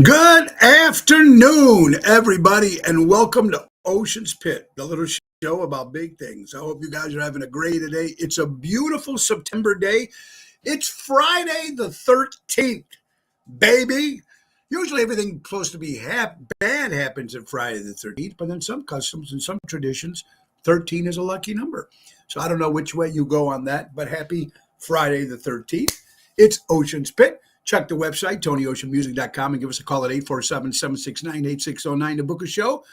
Good afternoon, everybody, and welcome to Ocean's Pit, the little show about big things. I hope you guys are having a great day. It's a beautiful September day. It's Friday the 13th, baby. Usually everything supposed to be bad happens on Friday the 13th, but in some customs and some traditions, 13 is a lucky number. So I don't know which way you go on that, but happy Friday the 13th. It's Ocean's Pit. Check the website, TonyOceanMusic.com, and give us a call at 847-769-8609 to book a show.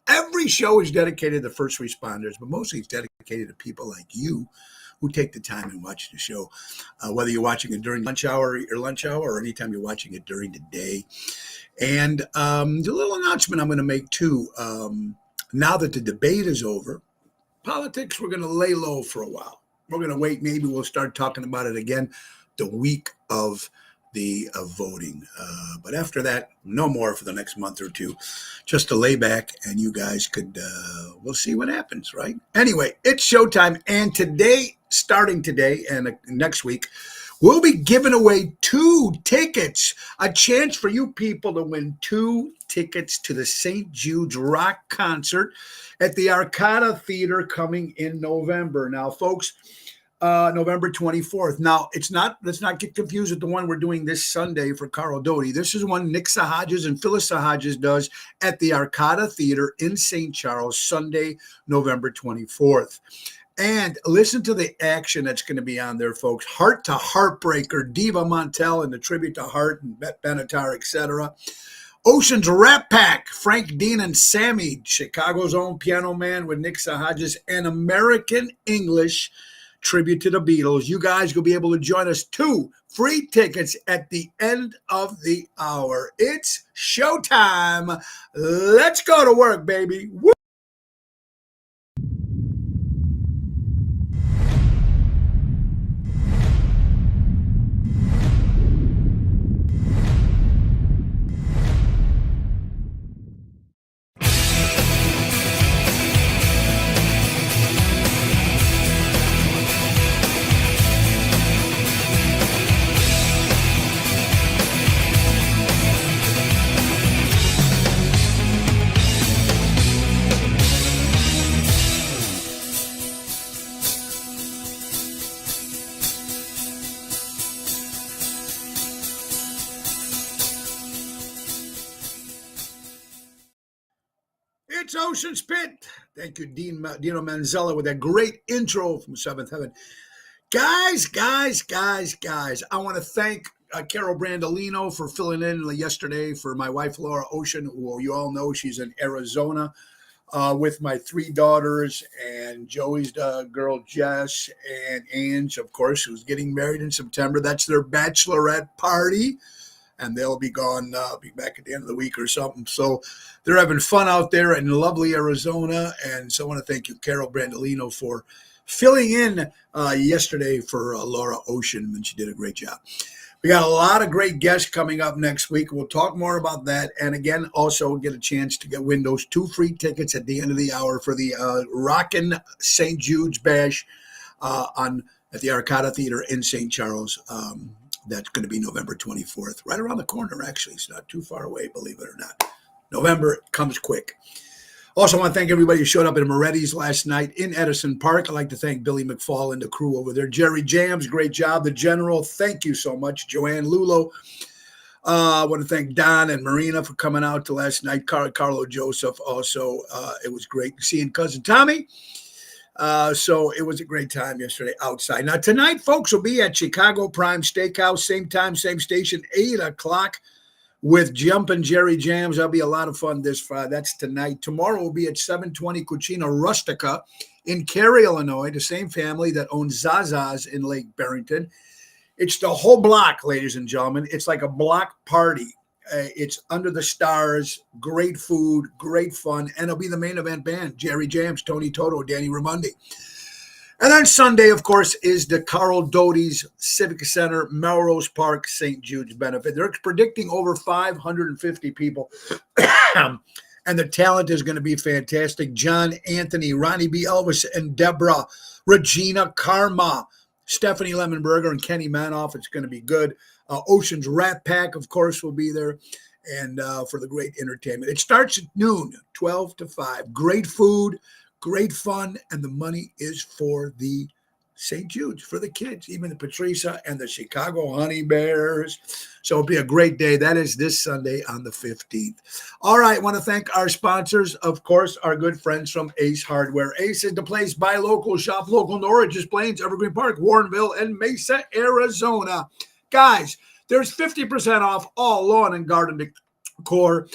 Every show is dedicated to first responders, but mostly it's dedicated to people like you who take the time and watch the show, whether you're watching it during lunch hour or anytime you're watching it during the day. And the little announcement I'm going to make, too, now that the debate is over, politics, we're going to lay low for a while. We're going to wait. Maybe we'll start talking about it again the week of the voting. But after that, no more for the next month or two. Just to lay back and you guys could, we'll see what happens, right? Anyway, it's showtime. And today, starting today and next week, we'll be giving away 2 tickets, a chance for you people to win 2 tickets to the St. Jude's Rock Concert at the Arcada Theater coming in November. Now, folks, November 24th. Now, let's not get confused with the one we're doing this Sunday for Carl Doty. This is one Nick Sahajas and Phyllis Sahajas does at the Arcada Theater in St. Charles, Sunday, November 24th. And listen to the action that's going to be on there, folks. Heart to Heartbreaker, Diva Montel and the tribute to Heart and Bette Benatar, etc. Ocean's Rap Pack, Frank Dean and Sammy, Chicago's own Piano Man with Nick Sahajas, and American English, tribute to the Beatles. You guys will be able to join us. 2 free tickets at the end of the hour. It's showtime. Let's go to work, baby. Woo! It's Ocean's Pit. Thank you, Dino Manzella, with that great intro from Seventh Heaven. Guys, I want to thank Carol Brandolino for filling in yesterday for my wife, Laura Ocean, who you all know she's in Arizona with my 3 daughters and Joey's girl, Jess, and Ange, of course, who's getting married in September. That's their bachelorette party. And they'll be gone, be back at the end of the week or something. So they're having fun out there in lovely Arizona. And so I want to thank you, Carol Brandolino, for filling in yesterday for Laura Ocean, and she did a great job. We got a lot of great guests coming up next week. We'll talk more about that. And again, also get a chance to win those 2 free tickets at the end of the hour for the Rockin' St. Jude's Bash at the Arcada Theater in St. Charles. That's going to be November 24th, right around the corner, actually. It's not too far away, believe it or not. November comes quick. Also, I want to thank everybody who showed up at Moretti's last night in Edison Park. I'd like to thank Billy McFall and the crew over there. Jerry Jams, great job. The General, thank you so much. Joanne Lulo. I want to thank Don and Marina for coming out to last night. Carlo Joseph also. It was great seeing Cousin Tommy. So it was a great time yesterday outside. Now, tonight, folks, will be at Chicago Prime Steakhouse, same time, same station, 8 o'clock with Jumpin' Jerry Jams. That'll be a lot of fun this Friday. That's tonight. Tomorrow will be at 720 Cucina Rustica in Cary, Illinois, the same family that owns Zaza's in Lake Barrington. It's the whole block, ladies and gentlemen. It's like a block party. It's under the stars, great food, great fun, and it'll be the main event band, Jerry Jams, Tony Toto, Danny Ramundi. And then Sunday, of course, is the Carl Doty's Civic Center, Melrose Park, St. Jude's benefit. They're predicting over 550 people, and the talent is going to be fantastic. John Anthony, Ronnie B. Elvis, and Deborah, Regina Karma, Stephanie Lemonberger, and Kenny Manoff. It's going to be good. Ocean's Rat Pack, of course, will be there. And for the great entertainment. It starts at noon, 12 to 5. Great food, great fun, and the money is for the St. Jude's, for the kids, even the Patricia and the Chicago Honey Bears. So it'll be a great day. That is this Sunday on the 15th. All right, I want to thank our sponsors, of course, our good friends from Ace Hardware. Ace is the place, buy local, shop local, Norridge's Plains, Evergreen Park, Warrenville, and Mesa, Arizona. Guys, there's 50% off all lawn and garden decor,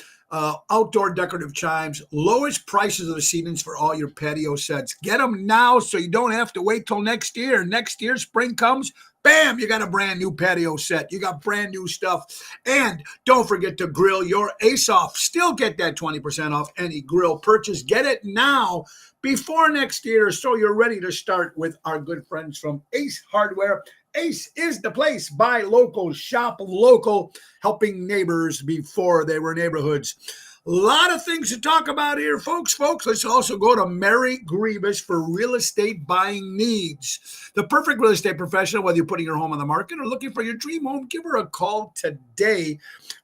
outdoor decorative chimes, lowest prices of the seasons for all your patio sets. Get them now so you don't have to wait till next year. Next year, spring comes, bam, you got a brand new patio set. You got brand new stuff. And don't forget to grill your Ace off. Still get that 20% off any grill purchase. Get it now before next year so you're ready to start with our good friends from Ace Hardware. Ace is the place. Buy local, shop local, helping neighbors before they were neighborhoods. A lot of things to talk about here, folks. Let's also go to Mary Grievous for real estate buying needs. The perfect real estate professional, whether you're putting your home on the market or looking for your dream home, give her a call today.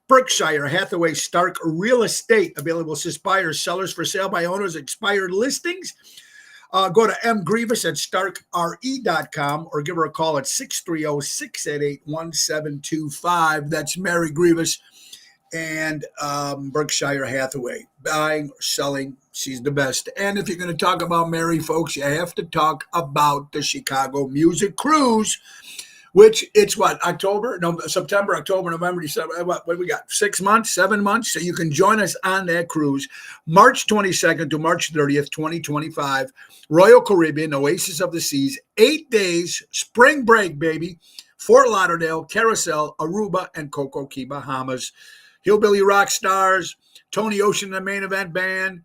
Berkshire Hathaway Stark Real Estate, available to buyers, sellers, for sale by owners, expired listings. Go to mgrievous at starkre.com or give her a call at 630-688-1725. That's Mary Grievous and Berkshire Hathaway. Buying or selling, she's the best. And if you're going to talk about Mary, folks, you have to talk about the Chicago Music Cruise, which it's what, September, October, November, December, what do we got? 6 months, 7 months? So you can join us on that cruise, March 22nd to March 30th, 2025, Royal Caribbean, Oasis of the Seas, 8 days, spring break, baby, Fort Lauderdale, Carousel, Aruba, and Coco Key, Bahamas. Hillbilly Rock Stars, Tony Ocean, the main event band,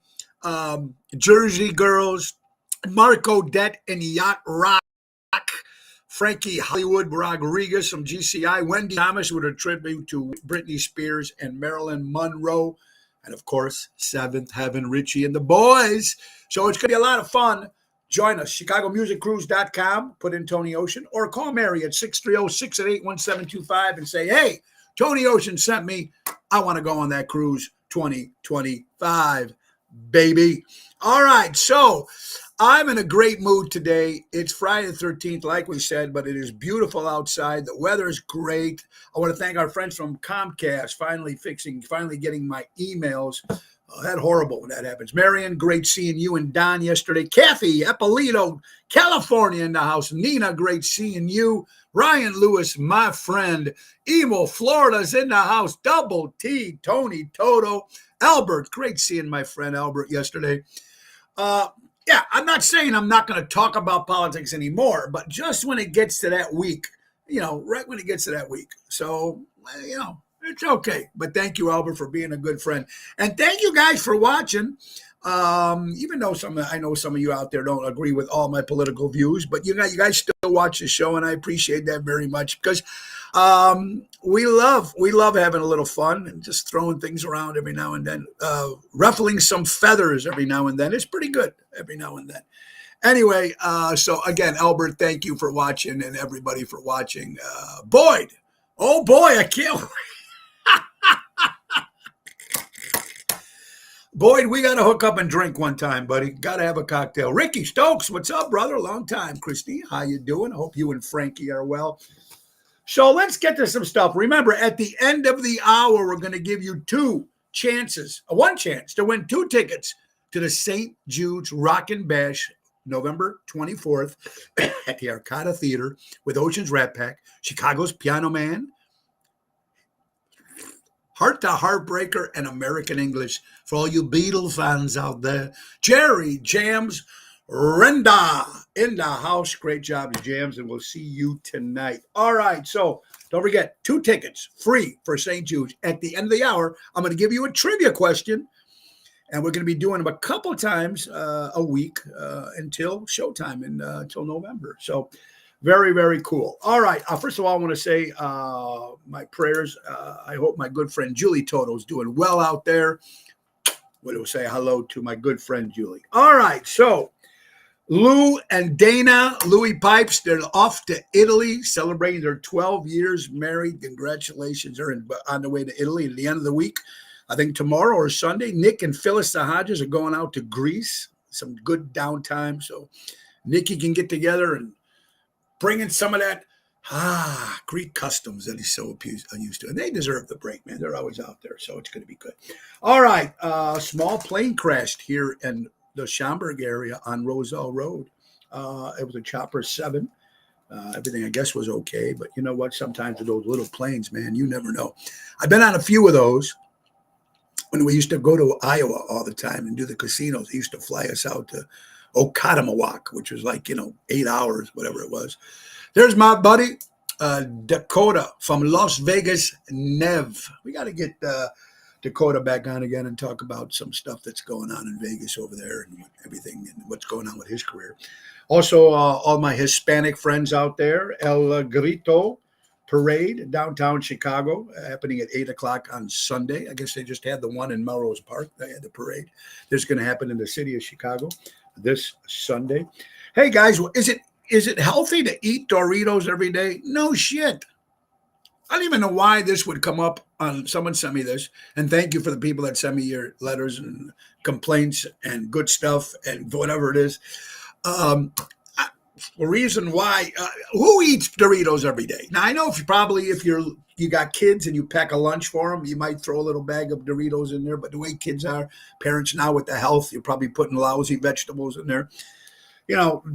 Jersey Girls, Mark Odette and Yacht Rock, Frankie Hollywood Rodriguez from GCI, Wendy Thomas with a tribute to Britney Spears and Marilyn Monroe, and of course, Seventh Heaven, Richie and the boys. So it's going to be a lot of fun. Join us, chicagomusiccruise.com, put in Tony Ocean, or call Mary at 630-688-1725 and say, hey, Tony Ocean sent me. I want to go on that cruise 2025, baby. All right, so I'm in a great mood today. It's Friday the 13th, like we said, but it is beautiful outside. The weather is great. I want to thank our friends from Comcast, finally getting my emails. Oh, that's horrible when that happens. Marion, great seeing you and Don yesterday. Kathy, Eppolito, California in the house. Nina, great seeing you. Ryan Lewis, my friend. Emo, Florida's in the house. Double T, Tony, Toto. Albert, great seeing my friend Albert yesterday. Yeah, I'm not saying I'm not going to talk about politics anymore, but just when it gets to that week, right when it gets to that week. So, it's okay. But thank you, Albert, for being a good friend. And thank you guys for watching. Even though I know some of you out there don't agree with all my political views, but you guys still watch the show, and I appreciate that very much because we love having a little fun and just throwing things around every now and then, ruffling some feathers every now and then. It's pretty good every now and then. Anyway, so again, Albert, thank you for watching, and everybody for watching. Boyd, oh boy, I can't wait. Boyd, we got to hook up and drink one time, buddy. Got to have a cocktail. Ricky Stokes, what's up, brother? Long time. Christy, how you doing? I hope you and Frankie are well. So let's get to some stuff. Remember, at the end of the hour, we're going to give you one chance to win 2 tickets to the St. Jude's Rockin' Bash, November 24th at the Arcada Theater with Ocean's Rat Pack, Chicago's Piano Man, Heart to Heartbreaker, and American English for all you Beatles fans out there. Jerry Jams Renda in the house. Great job, Jams, and we'll see you tonight. All right, so don't forget, 2 tickets free for St. Jude's. At the end of the hour, I'm going to give you a trivia question, and we're going to be doing them a couple times a week until showtime until November. So very, very cool. All right. First of all, I want to say my prayers. I hope my good friend Julie Toto is doing well out there. We'll say hello to my good friend Julie. All right. So Lou and Dana, Louis Pipes, they're off to Italy celebrating their 12 years married. Congratulations. They're on the way to Italy at the end of the week. I think tomorrow or Sunday. Nick and Phyllis the Hodges are going out to Greece. Some good downtime. So Nikki can get together and bring in some of that Greek customs that he's so used to. And they deserve the break, man. They're always out there. So it's going to be good. All right. Small plane crashed here in the Schaumburg area on Roselle Road. It was a Chopper 7. Everything, I guess, was okay. But you know what? Sometimes with those little planes, man, you never know. I've been on a few of those. When we used to go to Iowa all the time and do the casinos, they used to fly us out to Oconomowoc, which was like, 8 hours, whatever it was. There's my buddy, Dakota from Las Vegas, Nev. We got to get Dakota back on again and talk about some stuff that's going on in Vegas over there and everything and what's going on with his career. Also, all my Hispanic friends out there, El Grito Parade, downtown Chicago, happening at 8 o'clock on Sunday. I guess they just had the one in Melrose Park. They had the parade. This is going to happen in the city of Chicago this Sunday. Hey, guys, is it healthy to eat Doritos every day? No shit. I don't even know why this would come up on someone sent me this. And thank you for the people that send me your letters and complaints and good stuff and whatever it is. The reason why, who eats Doritos every day? Now, I know if you got kids and you pack a lunch for them, you might throw a little bag of Doritos in there. But the way kids are, parents now with the health, you're probably putting lousy vegetables in there.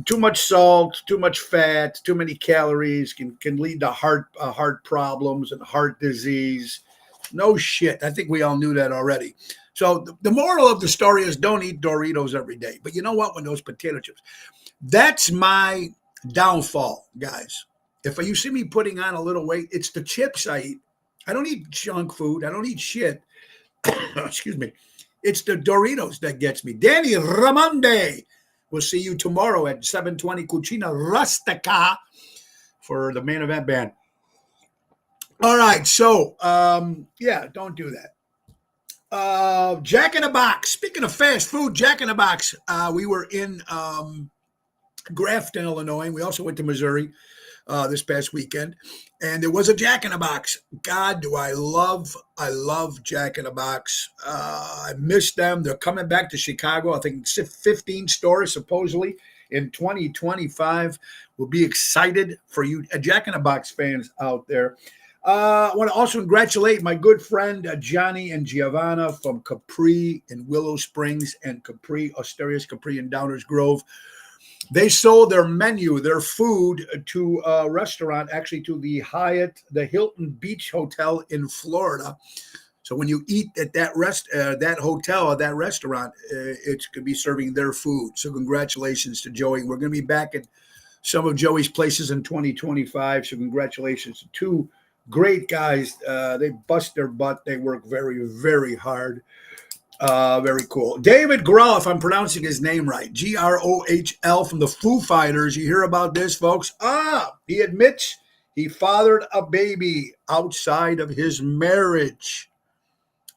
Too much salt, too much fat, too many calories can lead to heart problems and heart disease. No shit. I think we all knew that already. So the moral of the story is don't eat Doritos every day. But you know what? When those potato chips, that's my downfall, guys. If you see me putting on a little weight, it's the chips I eat. I don't eat junk food. I don't eat shit. Excuse me. It's the Doritos that gets me. Danny Ramonde. We'll see you tomorrow at 720 Cucina Rustica for the main event band. All right. So, don't do that. Jack in the Box. Speaking of fast food, Jack in the Box. We were in Grafton, Illinois. We also went to Missouri this past weekend, and there was a Jack in the Box. God, do I love Jack in the Box. I miss them. They're coming back to Chicago. I think 15 stores supposedly in 2025. We'll be excited for you Jack in the Box fans out there. I want to also congratulate my good friend Johnny and Giovanna from Capri in Willow Springs and Capri, Asterios Capri in Downers Grove. They sold their menu, their food to a restaurant, actually to the Hyatt, the Hilton Beach Hotel in Florida. So when you eat at that hotel or that restaurant, it could be serving their food. So congratulations to Joey. We're going to be back at some of Joey's places in 2025. So congratulations to two great guys. They bust their butt. They work very, very hard. Very cool. David Grohl, if I'm pronouncing his name right, Grohl from the Foo Fighters. You hear about this, folks? He admits he fathered a baby outside of his marriage.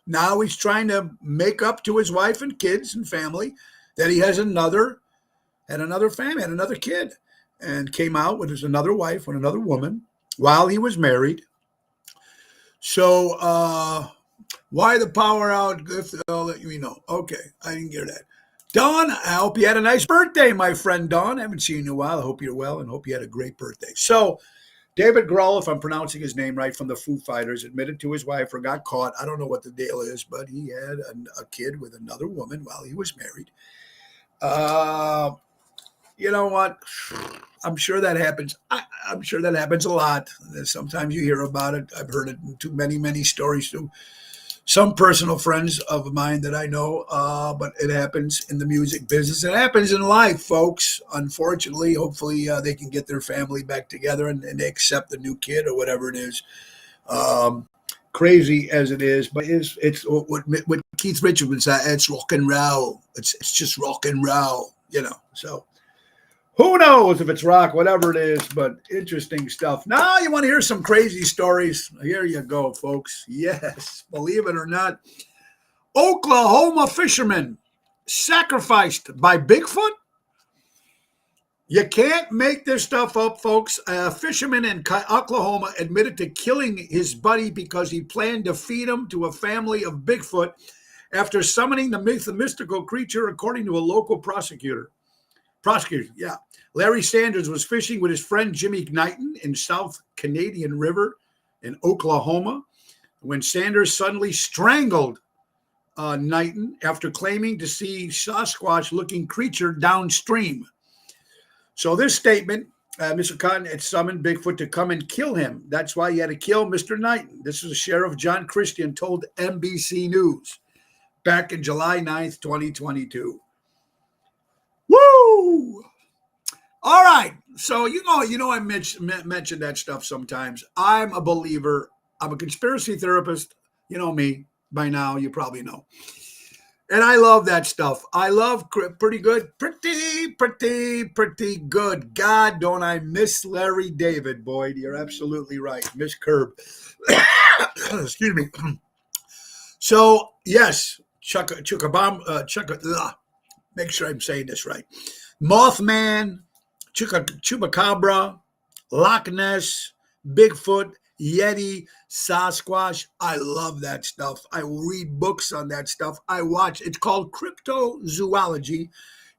Now he's trying to make up to his wife and kids and family that he has another family, had another kid, and came out with another wife, with another woman while he was married. So, why the power out? I'll let you know. Okay, I didn't get that. Dawn, I hope you had a nice birthday, my friend Dawn. I haven't seen you in a while. I hope you're well and hope you had a great birthday. So, David Grohl, if I'm pronouncing his name right, from the Foo Fighters, admitted to his wife or got caught. I don't know what the deal is, but he had a kid with another woman while he was married. You know what? I'm sure that happens. I'm sure that happens a lot. Sometimes you hear about it. I've heard it in too many stories too. Some personal friends of mine that I know, but it happens in the music business. It happens in life, folks. Unfortunately, hopefully they can get their family back together and they accept the new kid or whatever it is. Crazy as it is, but it's what Keith Richards would say. It's rock and roll. It's just rock and roll, So who knows if it's rock, whatever it is, but interesting stuff. Now you want to hear some crazy stories? Here you go, folks. Yes, believe it or not, Oklahoma fishermen sacrificed by Bigfoot. You can't make this stuff up, folks. A fisherman in Oklahoma admitted to killing his buddy because he planned to feed him to a family of Bigfoot after summoning the mythical creature, according to a local prosecutor. Yeah. Larry Sanders was fishing with his friend Jimmy Knighton in South Canadian River in Oklahoma when Sanders suddenly strangled Knighton after claiming to see Sasquatch-looking creature downstream. So this statement, Mr. Cotton had summoned Bigfoot to come and kill him. That's why he had to kill Mr. Knighton. This is Sheriff John Christian told NBC News back in July 9th, 2022. Woo! All right. So, I mentioned that stuff sometimes. I'm a believer. I'm a conspiracy therapist. You know me by now. You probably know. And I love that stuff. I love pretty good. Pretty good. God, don't I miss Larry David, Boyd. You're absolutely right. Miss Curb. Excuse me. So, yes, make sure I'm saying this right. Mothman, Chupacabra, Loch Ness, Bigfoot, Yeti, Sasquatch. I love that stuff. I read books on that stuff. I watch. It's called cryptozoology.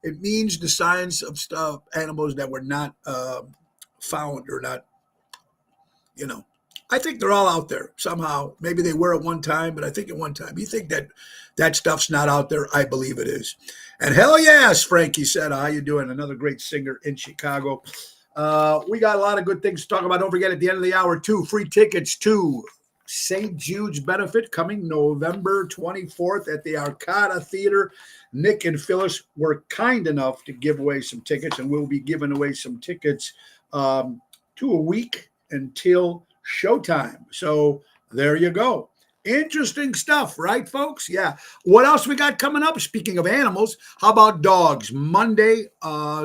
It means the science of stuff, animals that were not found or not, I think they're all out there somehow. Maybe they were at one time, but I think at one time. You think that stuff's not out there? I believe it is. And hell yes, Frankie said, how you doing? Another great singer in Chicago. We got a lot of good things to talk about. Don't forget, at the end of the hour, 2 free tickets to St. Jude's benefit coming November 24th at the Arcada Theater. Nick and Phyllis were kind enough to give away some tickets, and we'll be giving away some tickets to a week until showtime. So there you go. Interesting stuff, right, folks? Yeah. What else we got coming up? Speaking of animals, how about dogs? Monday,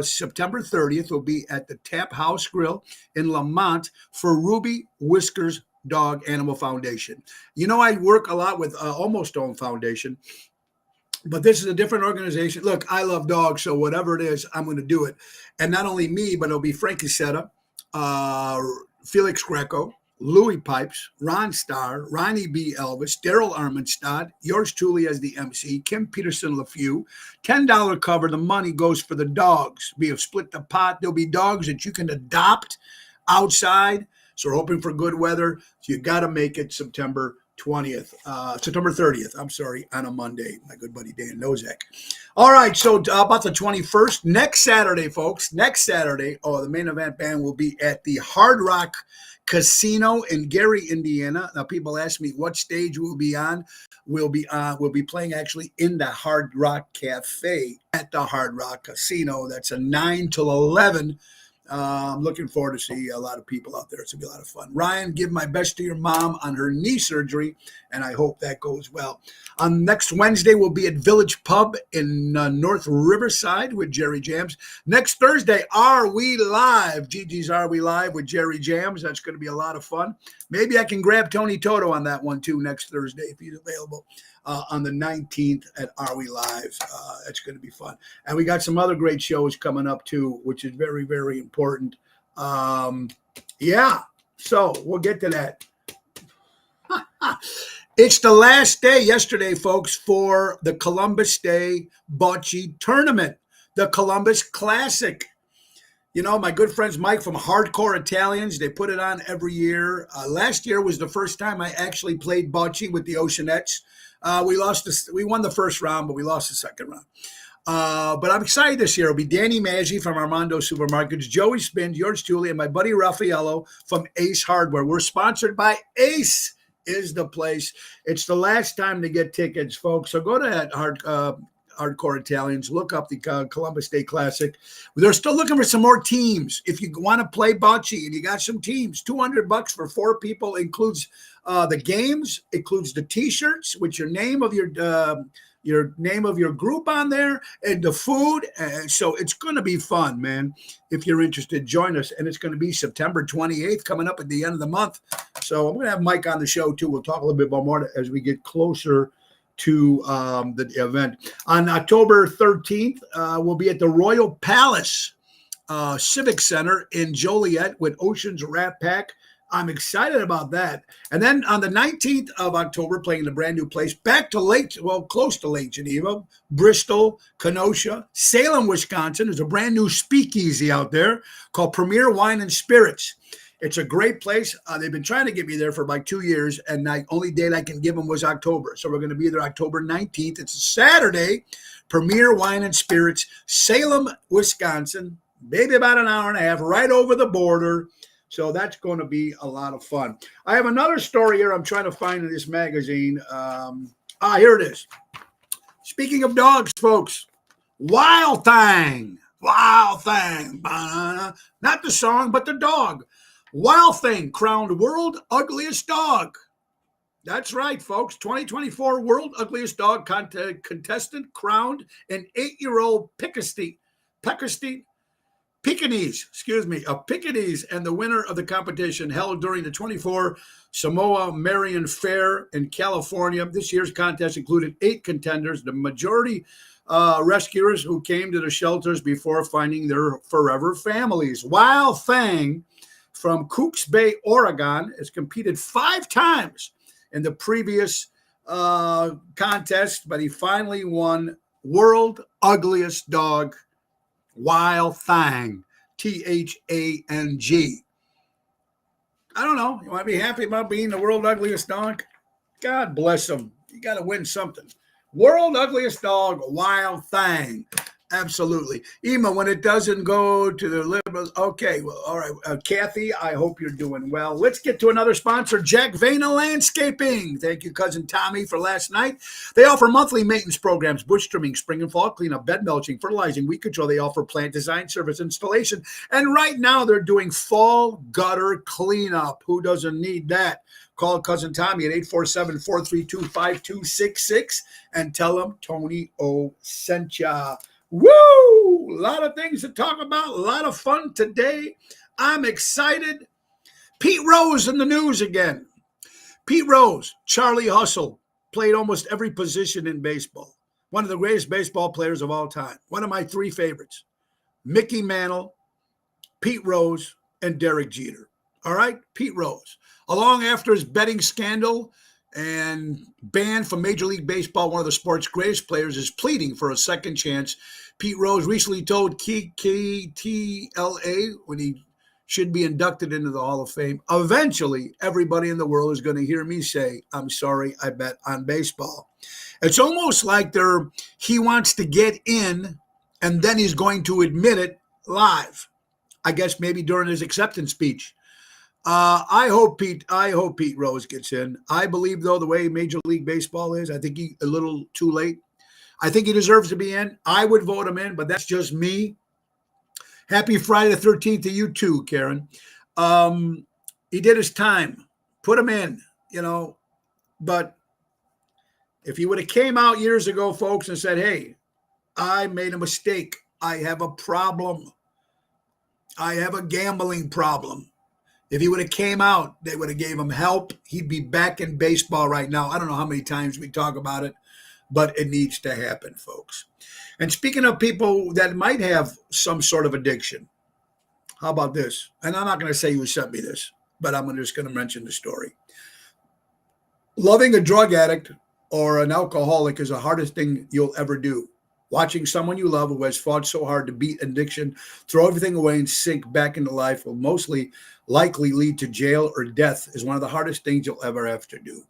September 30th, will be at the Tap House Grill in Lamont for Ruby Whiskers Dog Animal Foundation. I work a lot with Almost Home Foundation, but this is a different organization. Look, I love dogs, so whatever it is, I'm going to do it. And not only me, but it'll be Frankie Setta, Felix Greco, Louis Pipes, Ron Starr, Ronnie B. Elvis, Daryl Armenstad, yours truly as the MC, Kim Peterson LaFew. $10 cover. The money goes for the dogs. We have split the pot. There'll be dogs that you can adopt outside. So we're hoping for good weather. So you got to make it September 30th, on a Monday. My good buddy Dan Nozak. All right, so about the 21st, next Saturday, folks, the main event band will be at the Hard Rock Casino in Gary, Indiana. Now, people ask me what stage we'll be on. We'll be playing actually in the Hard Rock Cafe at the Hard Rock Casino. That's a 9 till 11. I'm looking forward to see a lot of people out there. It's going to be a lot of fun. Ryan, give my best to your mom on her knee surgery, and I hope that goes well. On next Wednesday, we'll be at Village Pub in North Riverside with Jerry Jams. Next Thursday, Are We Live? Gigi's Are We Live with Jerry Jams. That's going to be a lot of fun. Maybe I can grab Tony Toto on that one, too, next Thursday if he's available. On the 19th at Are We Live. That's going to be fun. And we got some other great shows coming up, too, which is very, very important. Yeah, so we'll get to that. It's the last day yesterday, folks, for the Columbus Day Bocce Tournament, the Columbus Classic. My good friends Mike from Hardcore Italians, they put it on every year. Last year was the first time I actually played bocce with the Oceanettes. We won the first round, but we lost the second round. But I'm excited this year. It'll be Danny Maggi from Armando Supermarkets, Joey Spin, yours truly, and my buddy Raffaello from Ace Hardware. We're sponsored by Ace is the place. It's the last time to get tickets, folks. So go to that Hardcore Italians, look up the Columbus Day Classic. They're still looking for some more teams. If you want to play bocce and you got some teams, $200 for 4 people, includes the games, includes the T-shirts with your name of your group on there and the food. So it's going to be fun, man. If you're interested, join us. And it's going to be September 28th coming up at the end of the month. So I'm going to have Mike on the show too. We'll talk a little bit more as we get closer to the event. On October 13th, we'll be at the Royal Palace Civic Center in Joliet with Ocean's Rat Pack. I'm excited about that. And then on the 19th of October, playing in a brand new place, back to close to Lake Geneva, Bristol, Kenosha, Salem, Wisconsin. There's a brand new speakeasy out there called Premier Wine and Spirits. It's a great place. They've been trying to get me there for about 2 years, and the only date I can give them was October. So we're going to be there October 19th. It's a Saturday. Premier Wine and Spirits, Salem, Wisconsin. Maybe about an hour and a half, right over the border. So that's going to be a lot of fun. I have another story here I'm trying to find in this magazine. Here it is. Speaking of dogs, folks, Wild Thing. Wild Thing. Not the song, but the dog. Wild Thing crowned world ugliest dog. That's right, folks. 2024 World Ugliest Dog contestant crowned an 8-year-old Pekingese, and the winner of the competition held during the 24 Samoa Marion Fair in California. This year's contest included 8 contenders, the majority rescuers who came to the shelters before finding their forever families. Wild Thing from Cooks Bay, Oregon, has competed 5 times in the previous contest, but he finally won World Ugliest Dog, Wild Thing, Thang. I don't know. You want to be happy about being the world ugliest dog? God bless him. You got to win something. World Ugliest Dog, Wild Thing. Absolutely. Ema, when it doesn't go to the liberals, okay, well, all right. Kathy, I hope you're doing well. Let's get to another sponsor, Jack Vena Landscaping. Thank you, Cousin Tommy, for last night. They offer monthly maintenance programs, bush trimming, spring and fall cleanup, bed mulching, fertilizing, weed control. They offer plant design, service, installation. And right now they're doing fall gutter cleanup. Who doesn't need that? Call Cousin Tommy at 847-432-5266 and tell him Tony O sent ya. Woo! A lot of things to talk about. A lot of fun today. I'm excited. Pete Rose in the news again. Pete Rose, Charlie Hustle, played almost every position in baseball. One of the greatest baseball players of all time. One of my 3 favorites. Mickey Mantle, Pete Rose, and Derek Jeter. All right? Pete Rose. Along after his betting scandal and banned from Major League Baseball, one of the sport's greatest players is pleading for a second chance. Pete Rose recently told KTLA when he should be inducted into the Hall of Fame, eventually everybody in the world is going to hear me say, I'm sorry, I bet on baseball. It's almost like he wants to get in and then he's going to admit it live. I guess maybe during his acceptance speech. I hope Pete Rose gets in. I believe, though, the way Major League Baseball is, I think he's a little too late. I think he deserves to be in. I would vote him in, but that's just me. Happy Friday the 13th to you too, Karen. He did his time. Put him in, But if he would have came out years ago, folks, and said, hey, I made a mistake. I have a problem. I have a gambling problem. If he would have came out, they would have gave him help. He'd be back in baseball right now. I don't know how many times we talk about it, but it needs to happen, folks. And speaking of people that might have some sort of addiction, how about this? And I'm not going to say who sent me this, but I'm just going to mention the story. Loving a drug addict or an alcoholic is the hardest thing you'll ever do. Watching someone you love who has fought so hard to beat addiction, throw everything away and sink back into life will mostly likely lead to jail or death is one of the hardest things you'll ever have to do.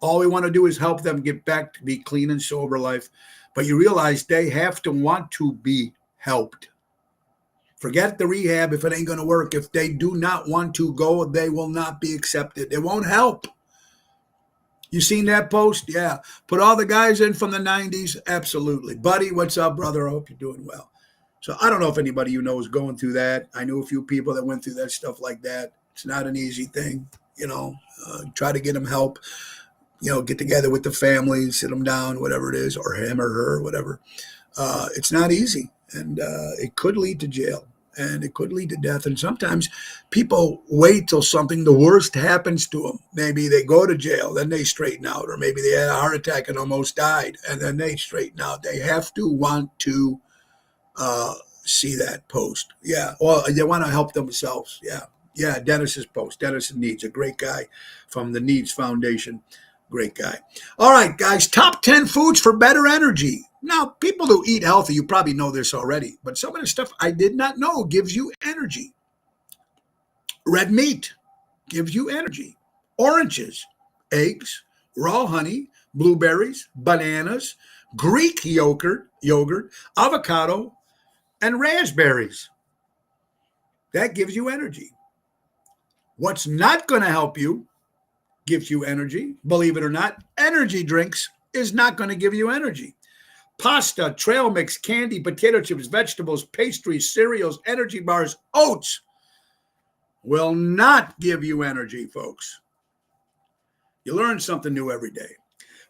All we want to do is help them get back to be clean and sober life. But you realize they have to want to be helped. Forget the rehab if it ain't going to work. If they do not want to go, they will not be accepted. It won't help. You seen that post? Yeah. Put all the guys in from the 90s? Absolutely. Buddy, what's up, brother? I hope you're doing well. So I don't know if anybody you know is going through that. I knew a few people that went through that stuff like that. It's not an easy thing, try to get them help, get together with the family, sit them down, whatever it is, or him or her, whatever. It's not easy, and it could lead to jail. And it could lead to death. And sometimes people wait till something the worst happens to them. Maybe they go to jail, then they straighten out. Or maybe they had a heart attack and almost died, and then they straighten out. They have to want to see that post. Yeah. Well, they want to help themselves. Yeah. Yeah. Dennis's post. Dennis Needs, a great guy from the Needs Foundation. Great guy. All right, guys. Top 10 foods for better energy. Now, people who eat healthy, you probably know this already, but some of the stuff I did not know gives you energy. Red meat gives you energy. Oranges, eggs, raw honey, blueberries, bananas, Greek yogurt, avocado, and raspberries. That gives you energy. What's not going to help you gives you energy. Believe it or not, energy drinks is not going to give you energy. Pasta, trail mix, candy, potato chips, vegetables, pastries, cereals, energy bars, oats will not give you energy, folks. You learn something new every day.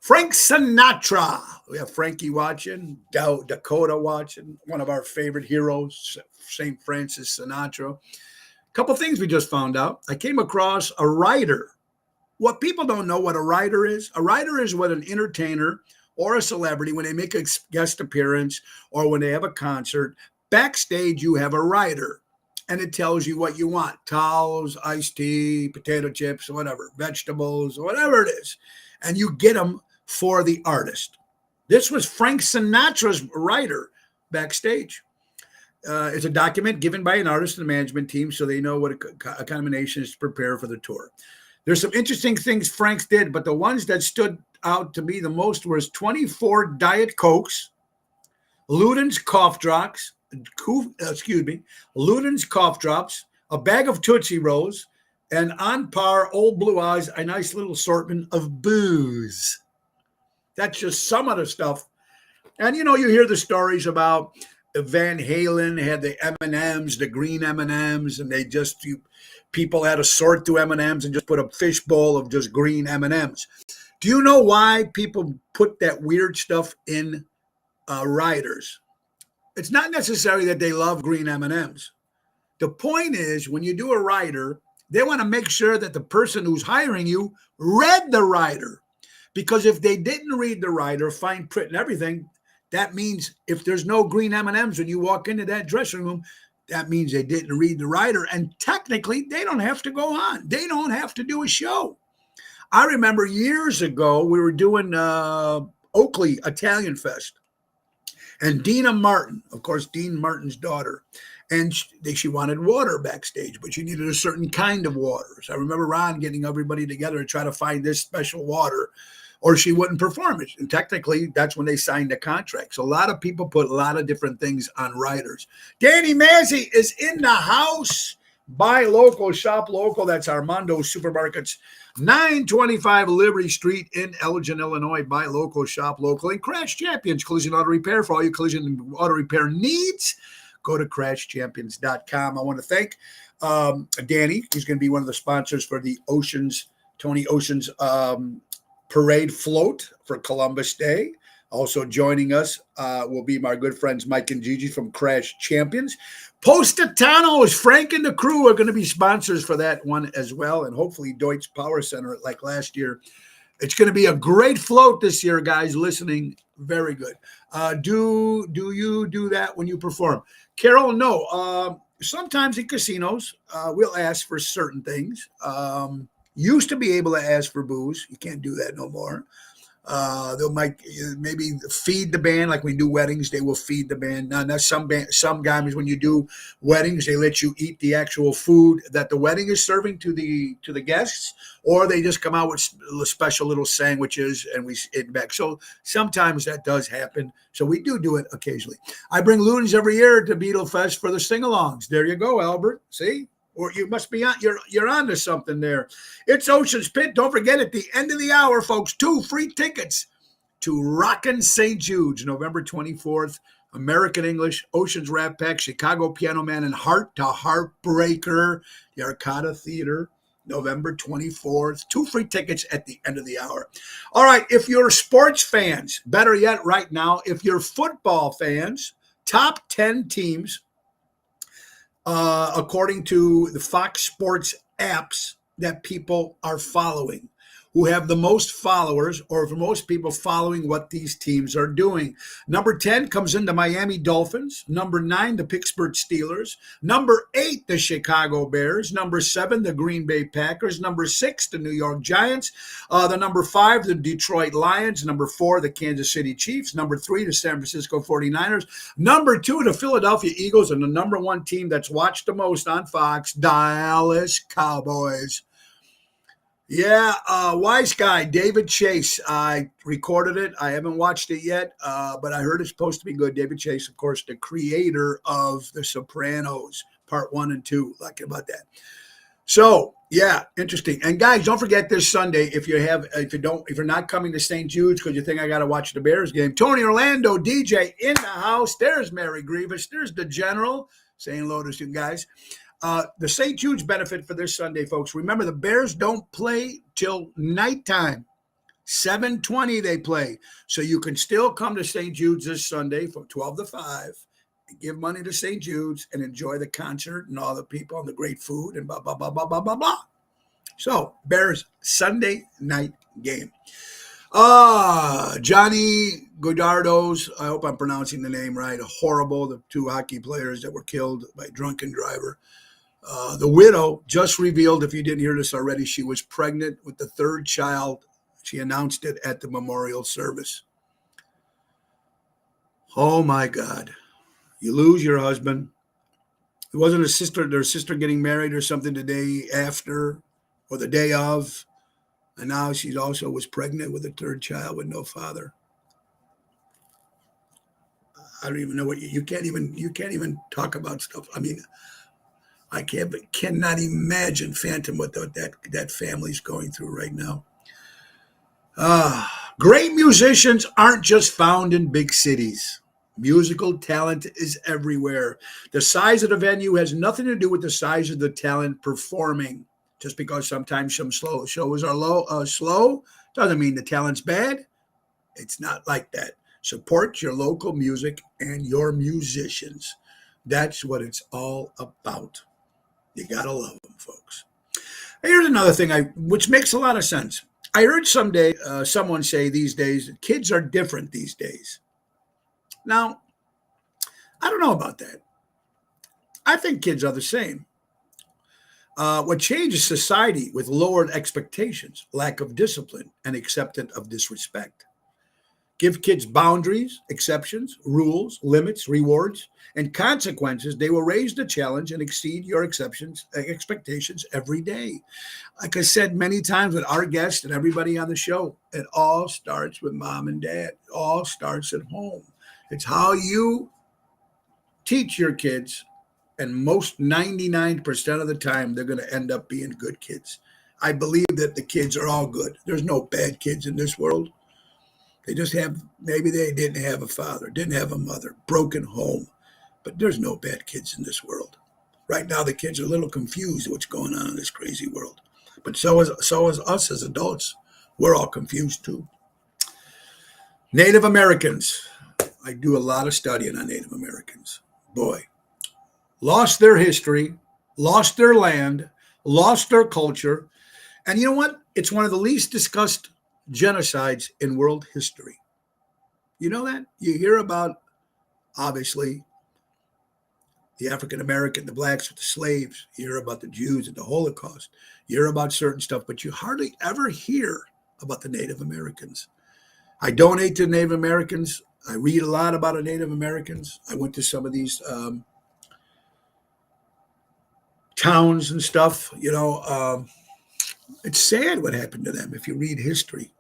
Frank Sinatra. We have Frankie watching, Dakota watching, one of our favorite heroes, St. Francis Sinatra. A couple things we just found out. I came across a writer. What people don't know what a writer is what an entertainer or a celebrity, when they make a guest appearance or when they have a concert, backstage you have a writer. And it tells you what you want: towels, iced tea, potato chips, whatever, vegetables, whatever it is. And you get them for the artist. This was Frank Sinatra's writer backstage. It's a document given by an artist and a management team so they know what a combination is to prepare for the tour. There's some interesting things Frank did, but the ones that stood out to me the most was 24 Diet Cokes, Luden's cough drops, Luden's cough drops, a bag of Tootsie Rolls, and on par, Old Blue Eyes, a nice little assortment of booze. That's just some of the stuff. And, you hear the stories about Van Halen had the M&Ms, the green M&Ms, and people had to sort through M&Ms and just put a fishbowl of just green M&Ms. Do you know why people put that weird stuff in riders? It's not necessarily that they love green M&Ms. The point is, when you do a rider, they want to make sure that the person who's hiring you read the rider. Because if they didn't read the rider, fine print and everything, that means if there's no green M&Ms when you walk into that dressing room, that means they didn't read the rider. And technically, they don't have to go on. They don't have to do a show. I remember years ago, we were doing Oakley Italian Fest. And Dina Martin, of course, Dean Martin's daughter, and she wanted water backstage, but she needed a certain kind of water. So I remember Ron getting everybody together to try to find this special water, or she wouldn't perform it. And technically, that's when they signed the contract. So a lot of people put a lot of different things on riders. Danny Mazzi is in the house. Buy local, shop local. That's Armando Supermarkets, 925 Liberty Street in Elgin, Illinois. Buy local, shop local. And Crash Champions Collision Auto Repair for all your collision and auto repair needs. Go to crashchampions.com. I want to thank Danny. He's going to be one of the sponsors for the Tony Ocean's parade float for Columbus Day. Also joining us will be my good friends Mike and Gigi from Crash Champions. Positano is Frank and the crew are going to be sponsors for that one as well. And hopefully Deutsch Power Center like last year. It's going to be a great float this year, guys. Listening, very good. Do you do that when you perform? Carol, no. Sometimes in casinos, we'll ask for certain things. Used to be able to ask for booze. You can't do that no more. They'll maybe feed the band like we do weddings. They will feed the band. Now some guys, when you do weddings, they let you eat the actual food that the wedding is serving to the guests, or they just come out with special little sandwiches and we eat back. So sometimes that does happen. So we do it occasionally. I bring loons every year to Beetle Fest for the sing-alongs. There you go, Albert. See? Or you must be on, you're onto something there. It's Ocean's Pit. Don't forget, at the end of the hour, folks, 2 free tickets to Rockin' St. Jude's, November 24th. American English, Ocean's Rat Pack, Chicago Piano Man, and Heart to Heartbreaker, the Arcada Theater, November 24th. 2 free tickets at the end of the hour. All right, if you're sports fans, better yet right now, if you're football fans, top 10 teams, according to the Fox Sports apps that people are following. who have the most followers, or for most people following what these teams are doing. Number 10 comes in the Miami Dolphins. Number 9, the Pittsburgh Steelers. Number 8, the Chicago Bears. Number 7, the Green Bay Packers. Number 6, the New York Giants. The number 5, the Detroit Lions. Number 4, the Kansas City Chiefs. Number 3, the San Francisco 49ers. Number 2, the Philadelphia Eagles. And the number 1 team that's watched the most on Fox, Dallas Cowboys. Yeah, wise guy, David Chase. I recorded it. I haven't watched it yet, but I heard it's supposed to be good. David Chase, of course, the creator of The Sopranos, Part 1 and 2. Like about that. So, yeah, interesting. And guys, don't forget this Sunday, if you're not coming to St. Jude's because you think I got to watch the Bears game, Tony Orlando, DJ in the house. There's Mary Grievous. There's the General saying hello to you guys. The St. Jude's benefit for this Sunday, folks. Remember, the Bears don't play till nighttime. 7:20 they play. So you can still come to St. Jude's this Sunday from 12 to 5 and give money to St. Jude's and enjoy the concert and all the people and the great food and blah, blah, blah, blah, blah, blah, blah. So, Bears Sunday night game. Johnny Godardos, I hope I'm pronouncing the name right, horrible, the 2 hockey players that were killed by a drunken driver. The widow just revealed, if you didn't hear this already, she was pregnant with the 3rd child. She announced it at the memorial service. Oh, my God. You lose your husband. It wasn't their sister getting married or something the day after or the day of. And now she also was pregnant with a 3rd child with no father. I don't even know what you can't even talk about stuff. I mean, I cannot imagine, Phantom, what that family's going through right now. Great musicians aren't just found in big cities. Musical talent is everywhere. The size of the venue has nothing to do with the size of the talent performing. Just because sometimes some shows are slow doesn't mean the talent's bad. It's not like that. Support your local music and your musicians. That's what it's all about. You got to love them, folks. Here's another thing which makes a lot of sense. I heard someone say these days, kids are different these days. Now, I don't know about that. I think kids are the same. What changes society with lowered expectations, lack of discipline, and acceptance of disrespect. Give kids boundaries, exceptions, rules, limits, rewards, and consequences. They will raise the challenge and exceed your expectations every day. Like I said many times with our guests and everybody on the show, it all starts with mom and dad. It all starts at home. It's how you teach your kids, and most 99% of the time, they're going to end up being good kids. I believe that the kids are all good. There's no bad kids in this world. They just maybe they didn't have a father, didn't have a mother, broken home. But there's no bad kids in this world. Right now, the kids are a little confused what's going on in this crazy world. But so is us as adults. We're all confused too. Native Americans. I do a lot of studying on Native Americans. Boy, lost their history, lost their land, lost their culture. And you know what? It's one of the least discussed genocides in world history. You know that? You hear about, obviously, the African-American, the blacks with the slaves. You hear about the Jews and the Holocaust. You hear about certain stuff, but you hardly ever hear about the Native Americans. I donate to Native Americans. I read a lot about the Native Americans. I went to some of these towns and stuff. It's sad what happened to them if you read history.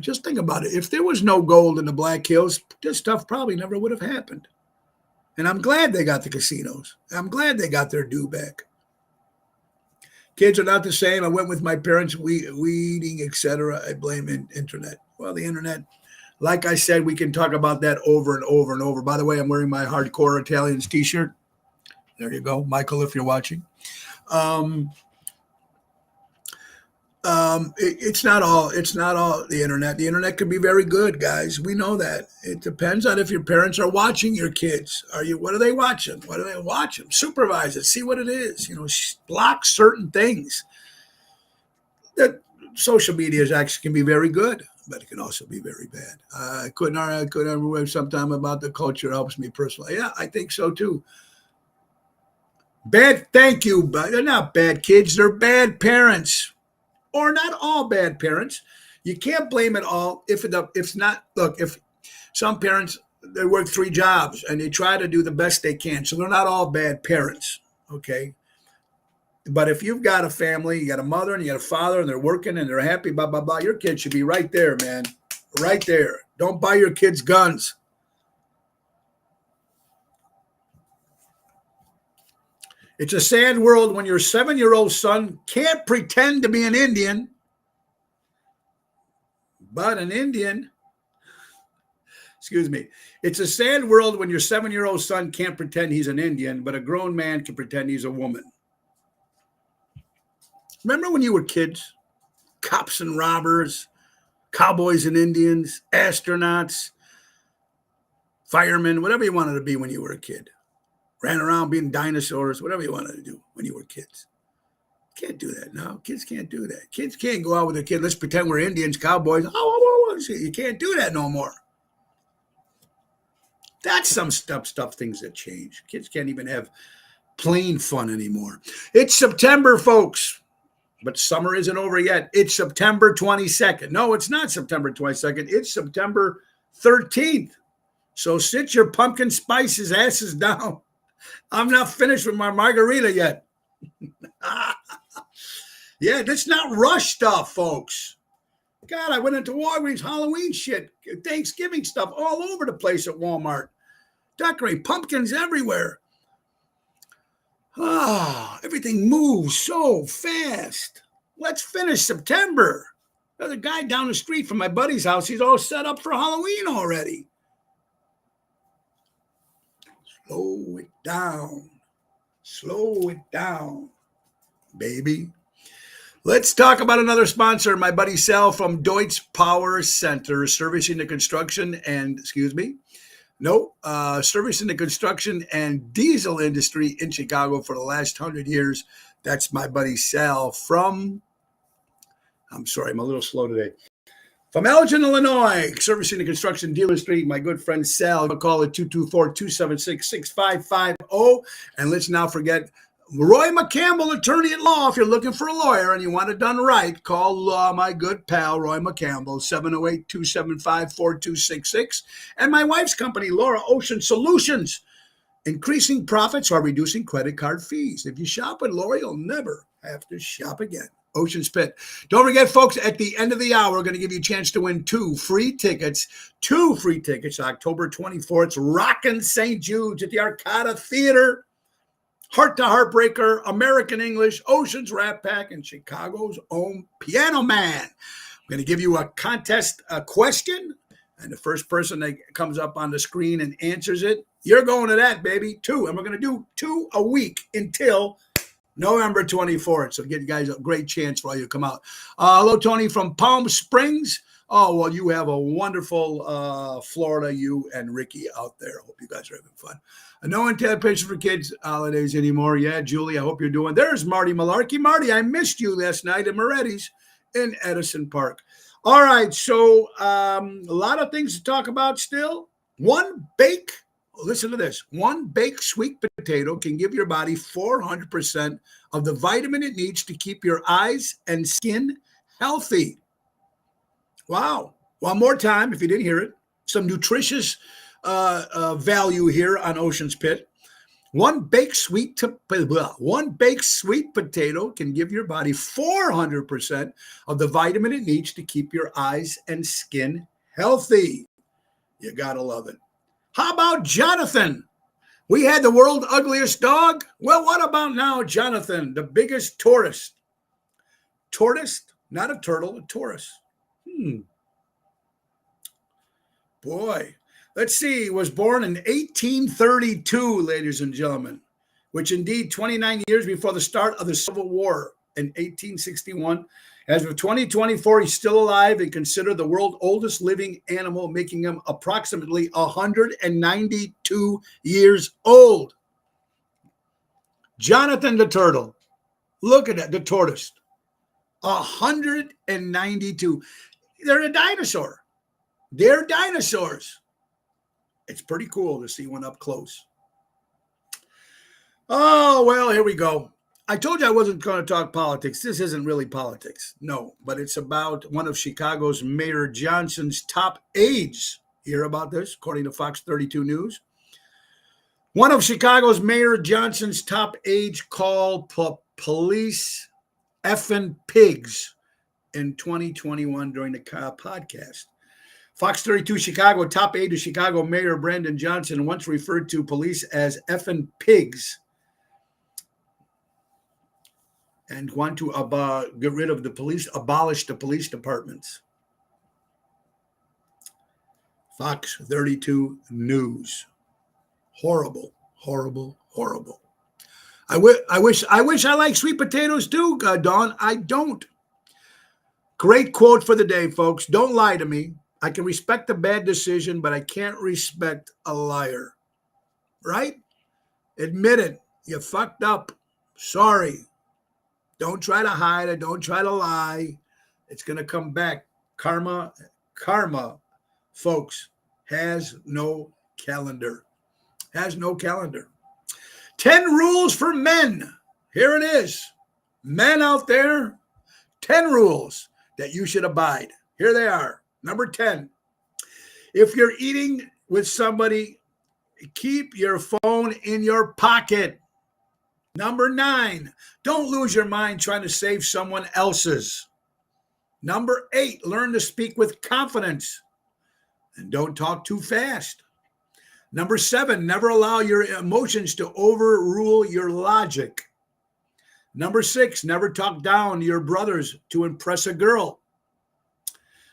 Just think about it. If there was no gold in the Black Hills, this stuff probably never would have happened. And I'm glad they got the casinos. I'm glad they got their due back. Kids are not the same. I went with my parents, weeding, etc. I blame internet. Well, the internet, like I said, we can talk about that over and over and over. By the way, I'm wearing my Hardcore Italians t-shirt. There you go, Michael, if you're watching. It's not all the internet. The internet can be very good, guys. We know that. It depends on if your parents are watching your kids. What are they watching? What are they watching? Supervise it. See what it is. Block certain things. That social media is actually can be very good, but it can also be very bad. I couldn't argue sometime about the culture helps me personally. Yeah, I think so too. Bad, thank you, but they're not bad kids. They're bad parents, or not all bad parents. You can't blame it all if it's not. Look, if some parents they work 3 jobs and they try to do the best they can, so they're not all bad parents. Okay, but if you've got a family, you got a mother and you got a father, and they're working and they're happy, blah blah blah, your kid should be right there, man, right there. Don't buy your kids guns. It's a sad world when your 7-year-old son can't pretend to be an Indian, but an Indian. Excuse me. It's a sad world when your 7-year-old son can't pretend he's an Indian, but a grown man can pretend he's a woman. Remember when you were kids? Cops and robbers, cowboys and Indians, astronauts, firemen, whatever you wanted to be when you were a kid. Ran around being dinosaurs, whatever you wanted to do when you were kids. Can't do that now. Kids can't do that. Kids can't go out with their kid. Let's pretend we're Indians, cowboys. Oh, you can't do that no more. That's some stuff, things that change. Kids can't even have plain fun anymore. It's September, folks, but summer isn't over yet. It's September 22nd. No, it's not September 22nd. It's September 13th. So sit your pumpkin spices asses down. I'm not finished with my margarita yet. Yeah, that's not rush stuff, folks. God, I went into Walgreens, Halloween shit, Thanksgiving stuff all over the place at Walmart. Decorate pumpkins everywhere. Everything moves so fast. Let's finish September. There's a guy down the street from my buddy's house. He's all set up for Halloween already. Slow it down. Slow it down, baby. Let's talk about another sponsor, my buddy Sal from Deutsch Power Center, servicing the construction and, servicing the construction and diesel industry in Chicago for the last 100 years. That's my buddy Sal from, I'm sorry, I'm a little slow today. From Elgin, Illinois, servicing the construction dealer street, my good friend Sal. Call it 224-276-6550. And let's not forget Roy McCampbell, attorney at law. If you're looking for a lawyer and you want it done right, call my good pal, Roy McCampbell, 708-275-4266. And my wife's company, Laura Ocean Solutions, increasing profits while reducing credit card fees. If you shop with Laura, you'll never have to shop again. Ocean's Pit. Don't forget, folks, at the end of the hour, we're going to give you a chance to win 2 free tickets. 2 free tickets, October 24th. Rockin' St. Jude's at the Arcada Theater. Heart to Heartbreaker, American English, Ocean's Rat Pack, and Chicago's own Piano Man. I'm going to give you a contest question, and the first person that comes up on the screen and answers it, you're going to that, baby. 2, and we're going to do 2 a week until November 24th. So give you guys a great chance while you come out. Hello, Tony from Palm Springs. Oh, well, you have a wonderful Florida, you and Ricky out there. I hope you guys are having fun. No anticipation for kids holidays anymore. Yeah, Julie, I hope you're doing. There's Marty Malarkey. Marty, I missed you last night at Moretti's in Edison Park. All right, so a lot of things to talk about still. Listen to this. One baked sweet potato can give your body 400% of the vitamin it needs to keep your eyes and skin healthy. Wow. One more time, if you didn't hear it, some nutritious value here on Ocean's Pit. One baked sweet potato can give your body 400% of the vitamin it needs to keep your eyes and skin healthy. You gotta love it. How about Jonathan? We had the world's ugliest dog. Well, what about now, Jonathan, the biggest tourist? Tortoise, not a turtle, a Taurus. Boy, let's see. He was born in 1832, ladies and gentlemen, which indeed 29 years before the start of the Civil War in 1861. As of 2024, he's still alive and considered the world's oldest living animal, making him approximately 192 years old. Jonathan the turtle. Look at that, the tortoise. 192. They're a dinosaur. They're dinosaurs. It's pretty cool to see one up close. Oh, well, here we go. I told you I wasn't going to talk politics. This isn't really politics. No, but it's about one of Chicago's Mayor Johnson's top aides. You hear about this, according to Fox 32 News? One of Chicago's Mayor Johnson's top aides called police effing pigs in 2021 during the podcast. Fox 32 Chicago top aide to Chicago Mayor Brandon Johnson once referred to police as effing pigs and want to get rid of the police, abolish the police departments. Fox 32 News. Horrible, horrible, horrible. I wish I like sweet potatoes too, Dawn. I don't. Great quote for the day, folks. Don't lie to me. I can respect a bad decision, but I can't respect a liar. Right? Admit it. You fucked up. Sorry. Don't try to hide it. Don't try to lie. It's going to come back. Karma, folks, has no calendar. Has no calendar. 10 rules for men. Here it is. Men out there, 10 rules that you should abide. Here they are. Number 10. If you're eating with somebody, keep your phone in your pocket. Number 9. Don't lose your mind trying to save someone else's. Number 8. Learn to speak with confidence and don't talk too fast. Number 7, never allow your emotions to overrule your logic. Number 6, never talk down your brothers to impress a girl.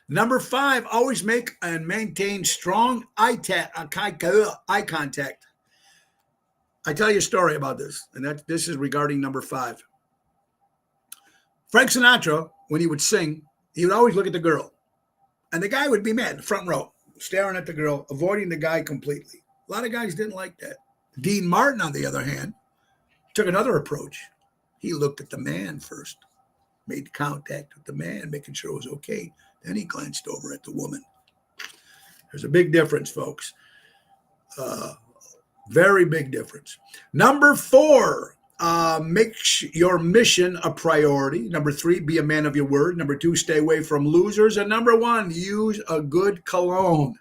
Number 5, always make and maintain strong eye contact. I tell you a story about this, and this is regarding number 5. Frank Sinatra, when he would sing, he would always look at the girl, and the guy would be mad in the front row, staring at the girl, avoiding the guy completely. A lot of guys didn't like that. Dean Martin, on the other hand, took another approach. He looked at the man first, made contact with the man, making sure it was okay. Then he glanced over at the woman. There's a big difference, folks. Very big difference. Number 4, make your mission a priority. Number 3, be a man of your word. Number 2, stay away from losers. And number 1, use a good cologne.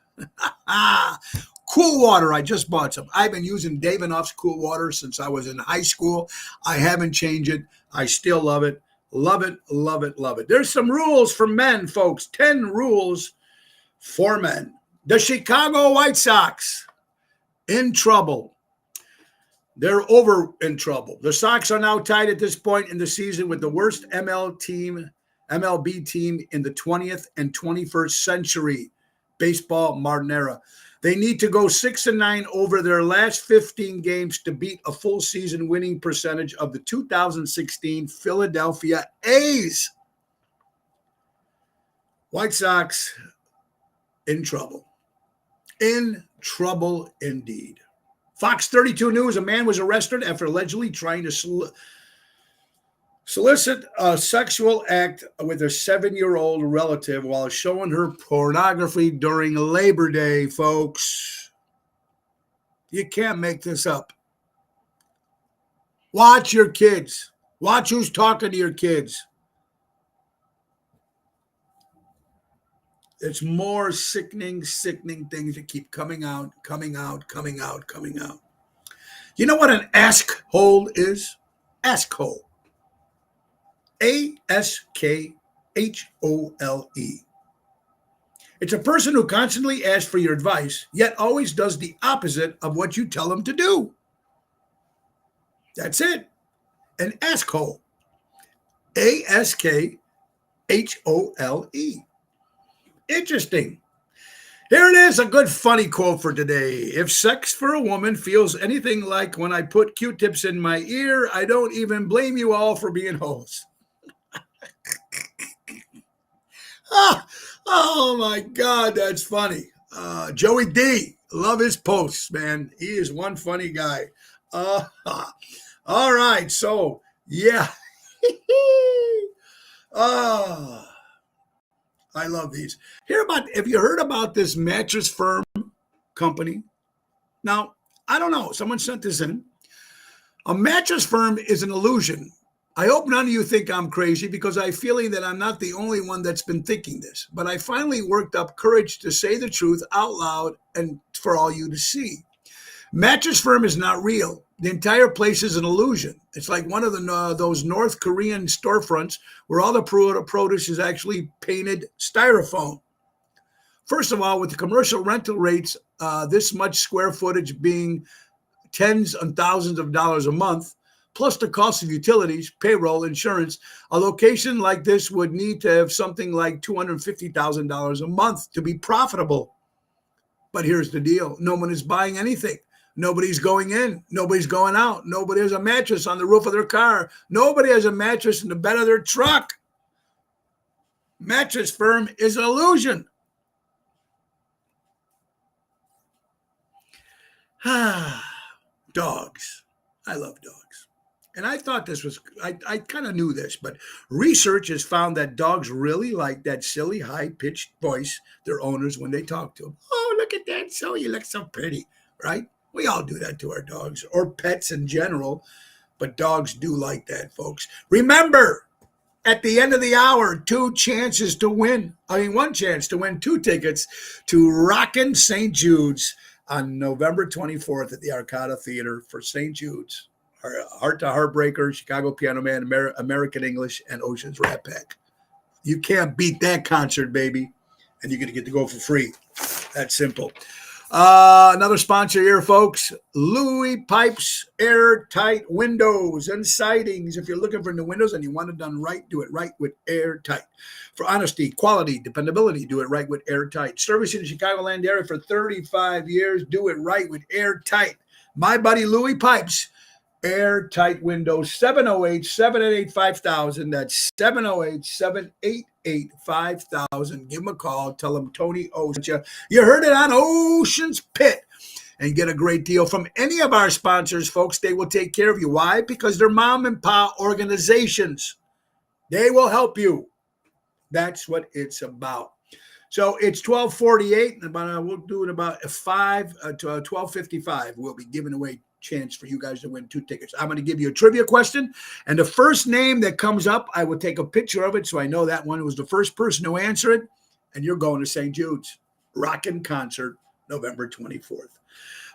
Cool water. I just bought some. I've been using Dave & Uff's cool water since I was in high school. I haven't changed it. I still love it. Love it, love it, love it. There's some rules for men, folks. 10 rules for men. The Chicago White Sox in trouble. They're over in trouble. The Sox are now tied at this point in the season with the worst MLB team in the 20th and 21st century baseball modern era. They need to go 6-9 over their last 15 games to beat a full season winning percentage of the 2016 Philadelphia A's. White Sox in trouble. In trouble indeed. Fox 32 News, a man was arrested after allegedly trying to solicit a sexual act with a 7-year-old relative while showing her pornography during Labor Day, folks. You can't make this up. Watch your kids. Watch who's talking to your kids. It's more sickening things that keep coming out. You know what an askhole is? Askhole. ASKHOLE. It's a person who constantly asks for your advice, yet always does the opposite of what you tell them to do. That's it. An askhole. ASKHOLE. Interesting. Here it is, a good funny quote for today. If sex for a woman feels anything like when I put Q-tips in my ear, I don't even blame you all for being hoes. Oh my God, that's funny. Joey D, love his posts, man. He is one funny guy. All right, so yeah. Ah, I love these. Have you heard about this Mattress Firm company? Now, I don't know. Someone sent this in. A mattress firm is an illusion. I hope none of you think I'm crazy because I have a feeling that I'm not the only one that's been thinking this. But I finally worked up courage to say the truth out loud and for all you to see. Mattress Firm is not real. The entire place is an illusion. It's like one of those North Korean storefronts where all the produce is actually painted styrofoam. First of all, with the commercial rental rates, this much square footage being tens and thousands of dollars a month, plus the cost of utilities, payroll, insurance, a location like this would need to have something like $250,000 a month to be profitable. But here's the deal. No one is buying anything. Nobody's going in. Nobody's going out. Nobody has a mattress on the roof of their car. Nobody has a mattress in the bed of their truck. Mattress Firm is an illusion. Dogs. I love dogs. And I thought this was, I kind of knew this, but research has found that dogs really like that silly, high-pitched voice their owners when they talk to them. Oh, look at that. So you look so pretty, right? We all do that to our dogs or pets in general, but dogs do like that, folks. Remember, at the end of the hour, one chance to win 2 tickets to Rockin' St. Jude's on November 24th at the Arcada Theater for St. Jude's. Heart to Heartbreaker, Chicago Piano Man, American English, and Ocean's Rat Pack. You can't beat that concert, baby. And you're going to get to go for free. That's simple. Another sponsor here, folks. Louis Pipes Airtight Windows and Sidings. If you're looking for new windows and you want it done right, do it right with Airtight. For honesty, quality, dependability, do it right with Airtight. Servicing the Chicagoland area for 35 years, do it right with Airtight. My buddy Louis Pipes. Airtight Windows, 708-788-5000. That's 708-788-5000. Give them a call. Tell them Tony O sent you. You heard it on Ocean's Pit. And get a great deal from any of our sponsors, folks. They will take care of you. Why? Because they're mom and pop organizations. They will help you. That's what it's about. So it's 12:48, and we'll do it about 12:55. We'll be giving away chance for you guys to win 2 tickets. I'm going to give you a trivia question, and the first name that comes up, I will take a picture of it so I know that one was the first person to answer it, and you're going to St. Jude's Rockin' Concert, November 24th.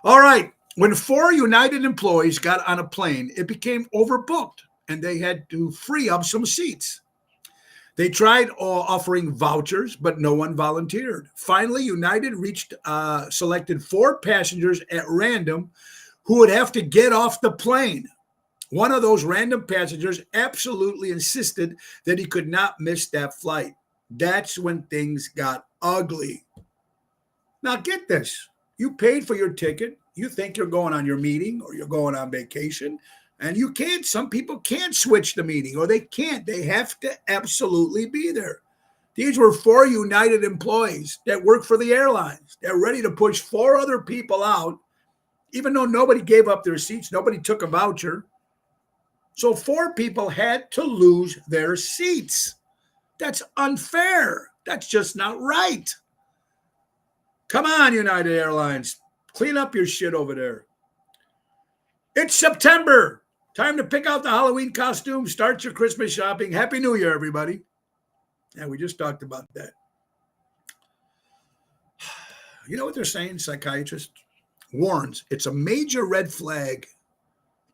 All right. When 4 United employees got on a plane, it became overbooked, and they had to free up some seats. They tried offering vouchers, but no one volunteered. Finally, United selected 4 passengers at random who would have to get off the plane. One of those random passengers absolutely insisted that he could not miss that flight. That's when things got ugly. Now get this. You paid for your ticket. You think you're going on your meeting or you're going on vacation, and you can't. Some people can't switch the meeting, or they can't. They have to absolutely be there. These were 4 United employees that work for the airlines. They're ready to push 4 other people out, even though nobody gave up their seats, nobody took a voucher. So 4 people had to lose their seats. That's unfair. That's just not right. Come on, United Airlines. Clean up your shit over there. It's September. Time to pick out the Halloween costume. Start your Christmas shopping. Happy New Year, everybody. Yeah, we just talked about that. You know what they're saying, psychiatrists? Warns it's a major red flag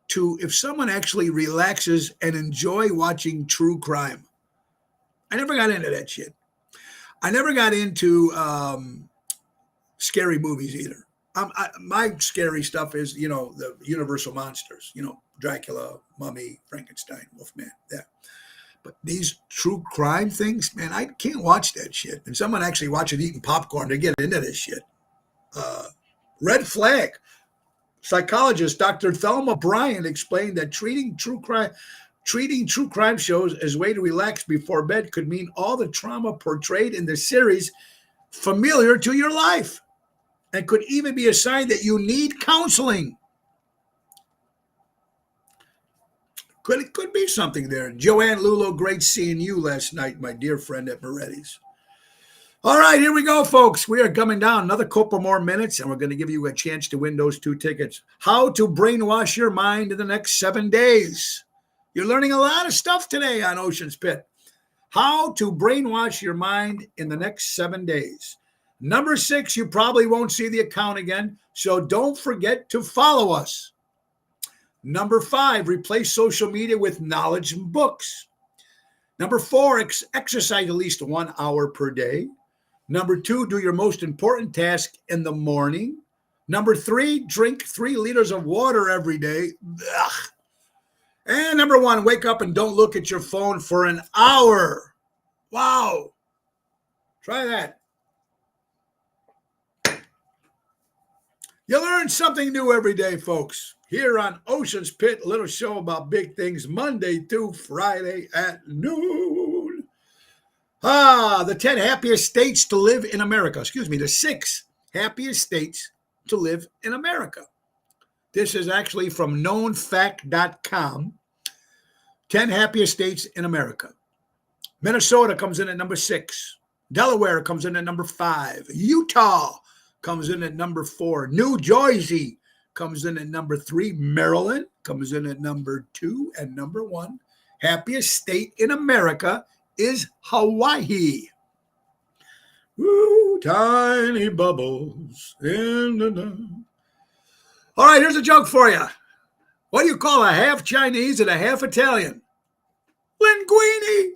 to if someone actually relaxes and enjoy watching true crime. I never got into that shit. I never got into scary movies either. My scary stuff is, the Universal monsters, Dracula, Mummy, Frankenstein, Wolfman, yeah. But these true crime things, man, I can't watch that shit. And someone actually watching eating popcorn to get into this shit. Red flag. Psychologist Dr. Thelma Bryant explained that treating true crime shows as a way to relax before bed could mean all the trauma portrayed in the series familiar to your life, and could even be a sign that you need counseling. Could be something there. Joanne Lulo, great seeing you last night, my dear friend at Moretti's. All right, here we go, folks. We are coming down another couple more minutes, and we're going to give you a chance to win those 2 tickets. How to brainwash your mind in the next 7 days. You're learning a lot of stuff today on Ocean's Pit. How to brainwash your mind in the next 7 days. Number 6, you probably won't see the account again, so don't forget to follow us. Number 5, replace social media with knowledge and books. Number 4, exercise at least 1 hour per day. Number 2, do your most important task in the morning. Number 3, drink 3 liters of water every day. Ugh. And number 1, wake up and don't look at your phone for an hour. Wow. Try that. You learn something new every day, folks. Here on Ocean's Pit, a little show about big things, Monday through Friday at noon. The 10 happiest states to live in America. The 6 happiest states to live in America. This is actually from knownfact.com. 10 happiest states in America. Minnesota comes in at number 6. Delaware comes in at number 5. Utah comes in at number 4. New Jersey comes in at number 3. Maryland comes in at number 2. And number 1, happiest state in America is Hawaii. Ooh, tiny bubbles in the night. All right, here's a joke for you. What do you call a half Chinese and a half Italian? Linguini.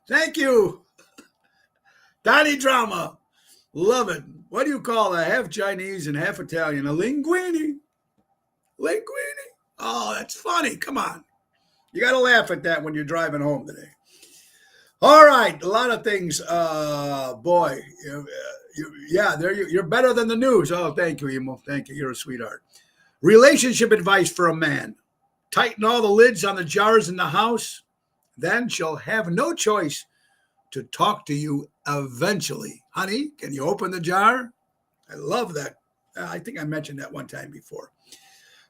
Thank you. Tiny drama. Love it. What do you call a half Chinese and half Italian? A linguini. Linguini. Oh, that's funny. Come on. You got to laugh at that when you're driving home today. All right. A lot of things. Boy. You're better than the news. Oh, thank you, Emo. Thank you. You're a sweetheart. Relationship advice for a man. Tighten all the lids on the jars in the house. Then she'll have no choice to talk to you eventually. Honey, can you open the jar? I love that. I think I mentioned that one time before.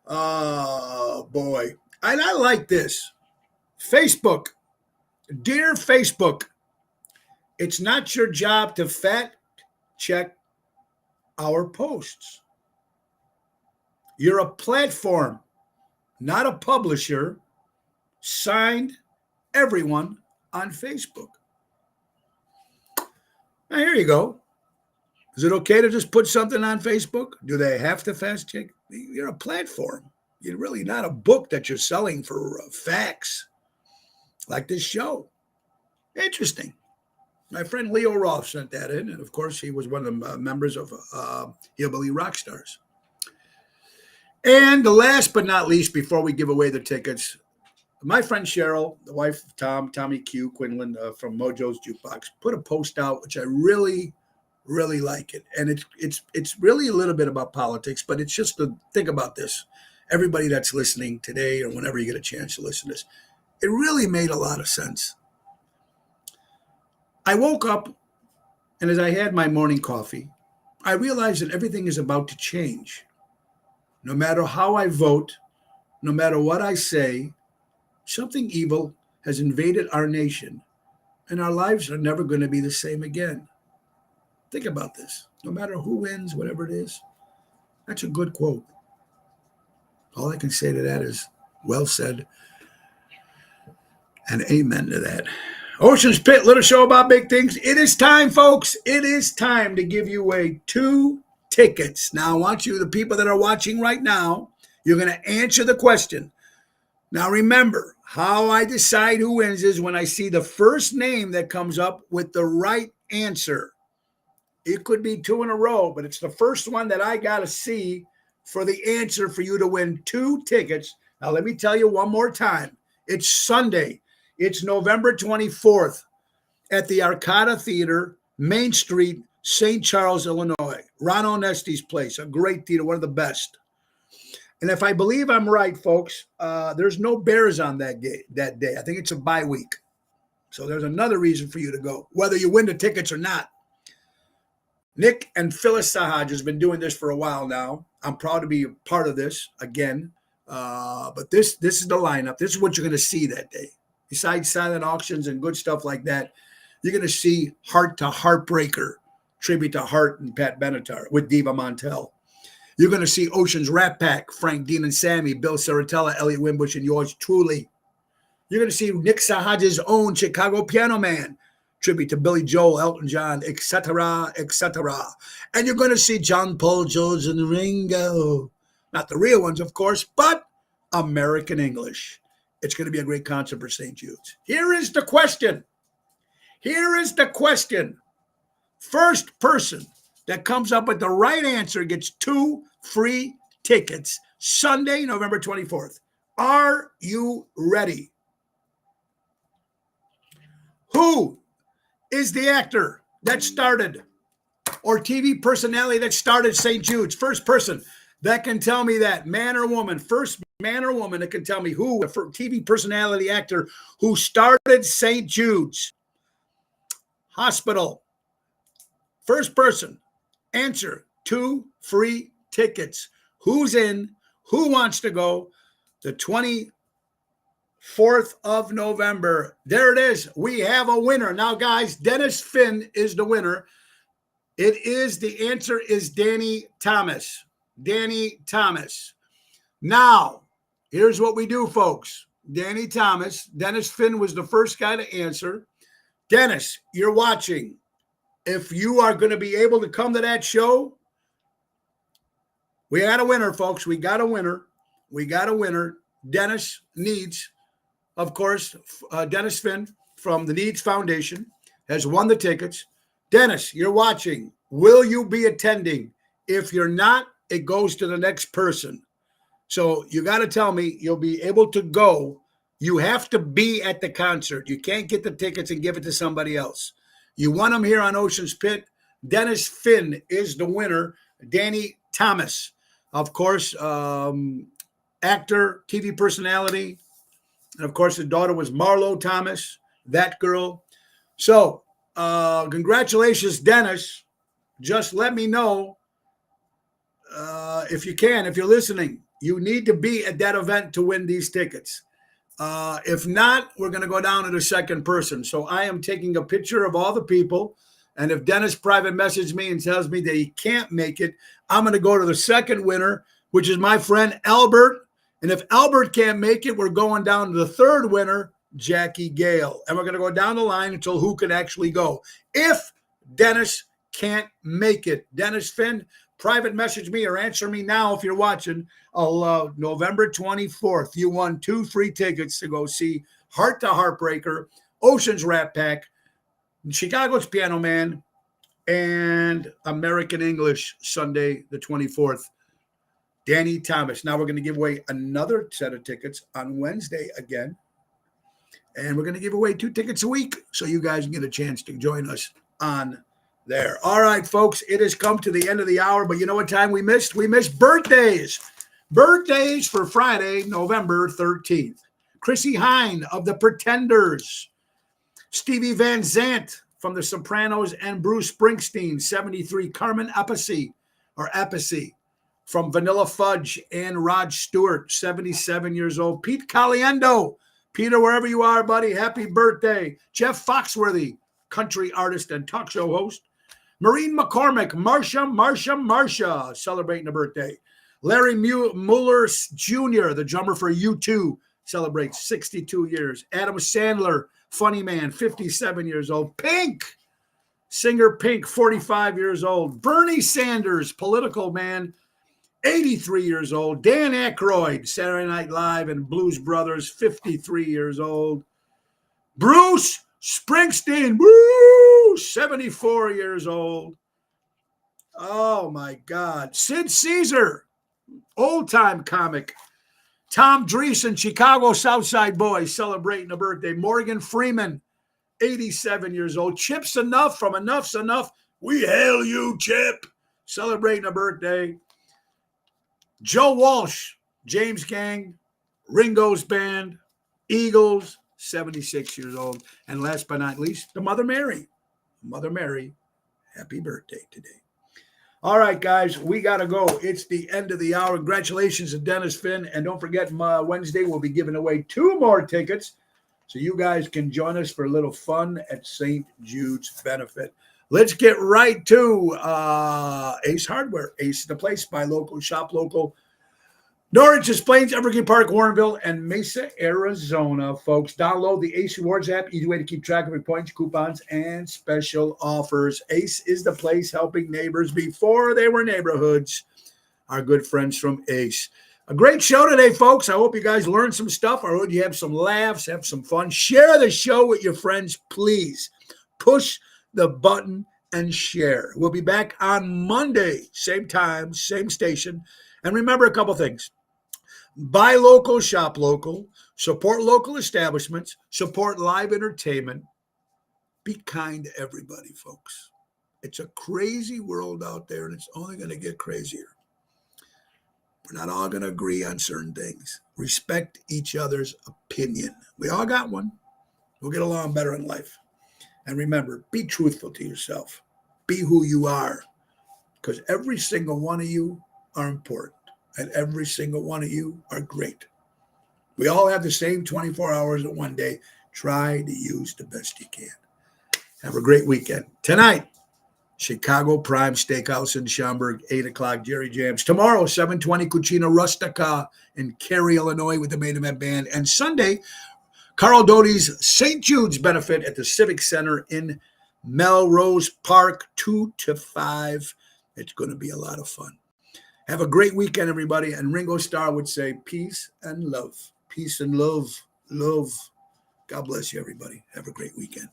Oh, boy. And I like this. Facebook. Dear Facebook, it's not your job to fact check our posts. You're a platform, not a publisher. Signed, everyone on Facebook. Now, here you go. Is it okay to just put something on Facebook? Do they have to fast check? You're a platform. You're really not a book that you're selling for facts like this show. Interesting. My friend Leo Roth sent that in. And, of course, he was one of the members of Hillbilly Rockstars. And the last but not least, before we give away the tickets, my friend Cheryl, the wife of Tommy Q. Quinlan from Mojo's Jukebox, put a post out, which I really, really like it. And it's really a little bit about politics, but it's just to think about this. Everybody that's listening today or whenever you get a chance to listen to this, it really made a lot of sense. I woke up, and as I had my morning coffee, I realized that everything is about to change. No matter how I vote, no matter what I say, something evil has invaded our nation, and our lives are never going to be the same again. Think about this. No matter who wins, whatever it is, that's a good quote. All I can say to that is, well said, and amen to that. Ocean's Pit, little show about big things. It is time, folks. It is time to give you away 2 tickets. Now, I want you, the people that are watching right now, you're going to answer the question. Now, remember, how I decide who wins is when I see the first name that comes up with the right answer. It could be 2 in a row, but it's the first one that I got to see for the answer for you to win 2 tickets. Now, let me tell you one more time. It's Sunday. It's November 24th at the Arcada Theater, Main Street, St. Charles, Illinois. Ron Onesti's place, a great theater, one of the best. And if I believe I'm right, folks, there's no Bears on that day. I think it's a bye week. So there's another reason for you to go, whether you win the tickets or not. Nick and Phyllis Sahaj has been doing this for a while now. I'm proud to be a part of this again. But this is the lineup. This is what you're going to see that day. Besides silent auctions and good stuff like that, you're going to see Heart to Heartbreaker, tribute to Heart and Pat Benatar with Diva Montel. You're going to see Ocean's Rat Pack, Frank Dean and Sammy, Bill Saratella, Elliot Wimbush, and yours truly. You're going to see Nick Sahaj's own Chicago Piano Man, tribute to Billy Joel, Elton John, etc., etc. And you're going to see John Paul, George, and Ringo. Not the real ones, of course, but American English. It's going to be a great concert for St. Jude's. Here is the question. First person that comes up with the right answer gets 2 free tickets Sunday, November 24th. Are you ready? Who is the actor that started or TV personality that started St. Jude's? First person that can tell me that, man or woman, first man or woman that can tell me who, a TV personality actor who started St. Jude's Hospital. First person, answer, 2 free tickets. Who's in? Who wants to go? The 24th of November. There it is. We have a winner. Now, guys, Dennis Finn is the winner. The answer is Danny Thomas. Danny Thomas. Now, here's what we do, folks. Dennis Finn was the first guy to answer. Dennis, you're watching. If you are going to be able to come to that show, we got a winner, folks. We got a winner. Dennis Needs, of course, Dennis Finn from the Needs Foundation has won the tickets. Dennis, you're watching. Will you be attending? If you're not, it goes to the next person. So you got to tell me you'll be able to go. You have to be at the concert. You can't get the tickets and give it to somebody else. You won them here on Ocean's Pit. Dennis Finn is the winner. Danny Thomas, of course, actor, TV personality. And, of course, his daughter was Marlo Thomas, that girl. So congratulations, Dennis. Just let me know if you can, if you're listening. You need to be at that event to win these tickets. If not, we're going to go down to the second person. So I am taking a picture of all the people. And if Dennis private messaged me and tells me that he can't make it, I'm going to go to the second winner, which is my friend Albert. And if Albert can't make it, we're going down to the third winner, Jackie Gale. And we're going to go down the line until who can actually go. If Dennis can't make it, Dennis Finn, private message me or answer me now if you're watching. November 24th, you won 2 free tickets to go see Heart to Heartbreaker, Ocean's Rat Pack, Chicago's Piano Man, and American English Sunday the 24th. Danny Thomas. Now we're going to give away another set of tickets on Wednesday again. And we're going to give away 2 tickets a week so you guys can get a chance to join us on there. All right, folks, it has come to the end of the hour, but you know what time we missed? We missed birthdays. Birthdays for Friday, November 13th. Chrissy Hine of The Pretenders. Stevie Van Zandt from The Sopranos and Bruce Springsteen, 73. Carmen Appice from Vanilla Fudge and Rod Stewart, 77 years old. Pete Caliendo. Peter, wherever you are, buddy, happy birthday. Jeff Foxworthy, country artist and talk show host. Maureen McCormick, Marsha, celebrating a birthday. Larry Mueller Jr., the drummer for U2, celebrates 62 years. Adam Sandler, funny man, 57 years old. Pink, singer Pink, 45 years old. Bernie Sanders, political man, 83 years old. Dan Aykroyd, Saturday Night Live and Blues Brothers, 53 years old. Bruce Springsteen, 74 years old. Oh, my God. Sid Caesar, old-time comic. Tom Dreesen, Chicago Southside Boys, celebrating a birthday. Morgan Freeman, 87 years old. Chip Z'Nuff from Enough's Enough. We hail you, Chip. Celebrating a birthday. Joe Walsh, James Gang, Ringo's Band, Eagles, 76 years old. And last but not least, the Mother Mary. Mother Mary, happy birthday today. All right, guys, we got to go. It's the end of the hour. Congratulations to Dennis Finn. And don't forget, Wednesday, we'll be giving away 2 more tickets so you guys can join us for a little fun at St. Jude's benefit. Let's get right to Ace Hardware. Ace is the place. Buy local, shop local. Norwich, Des Plaines, Evergreen Park, Warrenville, and Mesa, Arizona, folks. Download the Ace Rewards app. Easy way to keep track of your points, coupons, and special offers. Ace is the place helping neighbors before they were neighborhoods. Our good friends from Ace. A great show today, folks. I hope you guys learned some stuff. I hope you have some laughs, have some fun. Share the show with your friends, please. Push the button and share. We'll be back on Monday, same time, same station. And remember a couple things. Buy local, shop local, support local establishments, support live entertainment. Be kind to everybody, folks. It's a crazy world out there, and it's only going to get crazier. We're not all going to agree on certain things. Respect each other's opinion. We all got one. We'll get along better in life. And remember, be truthful to yourself. Be who you are, because every single one of you are important. And every single one of you are great. We all have the same 24 hours in one day. Try to use the best you can. Have a great weekend. Tonight, Chicago Prime Steakhouse in Schaumburg, 8 o'clock, Jerry Jams. Tomorrow, 720 Cucina Rustica in Cary, Illinois with the Main Event Band. And Sunday, Carl Doty's St. Jude's benefit at the Civic Center in Melrose Park, 2 to 5. It's going to be a lot of fun. Have a great weekend, everybody. And Ringo Starr would say, peace and love. Peace and love. Love. God bless you, everybody. Have a great weekend.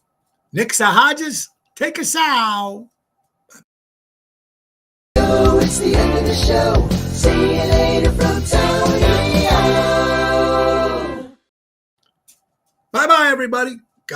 Nixa Hodges, take us out. Oh, it's the end of the show. See you later from Tony. Bye-bye, everybody.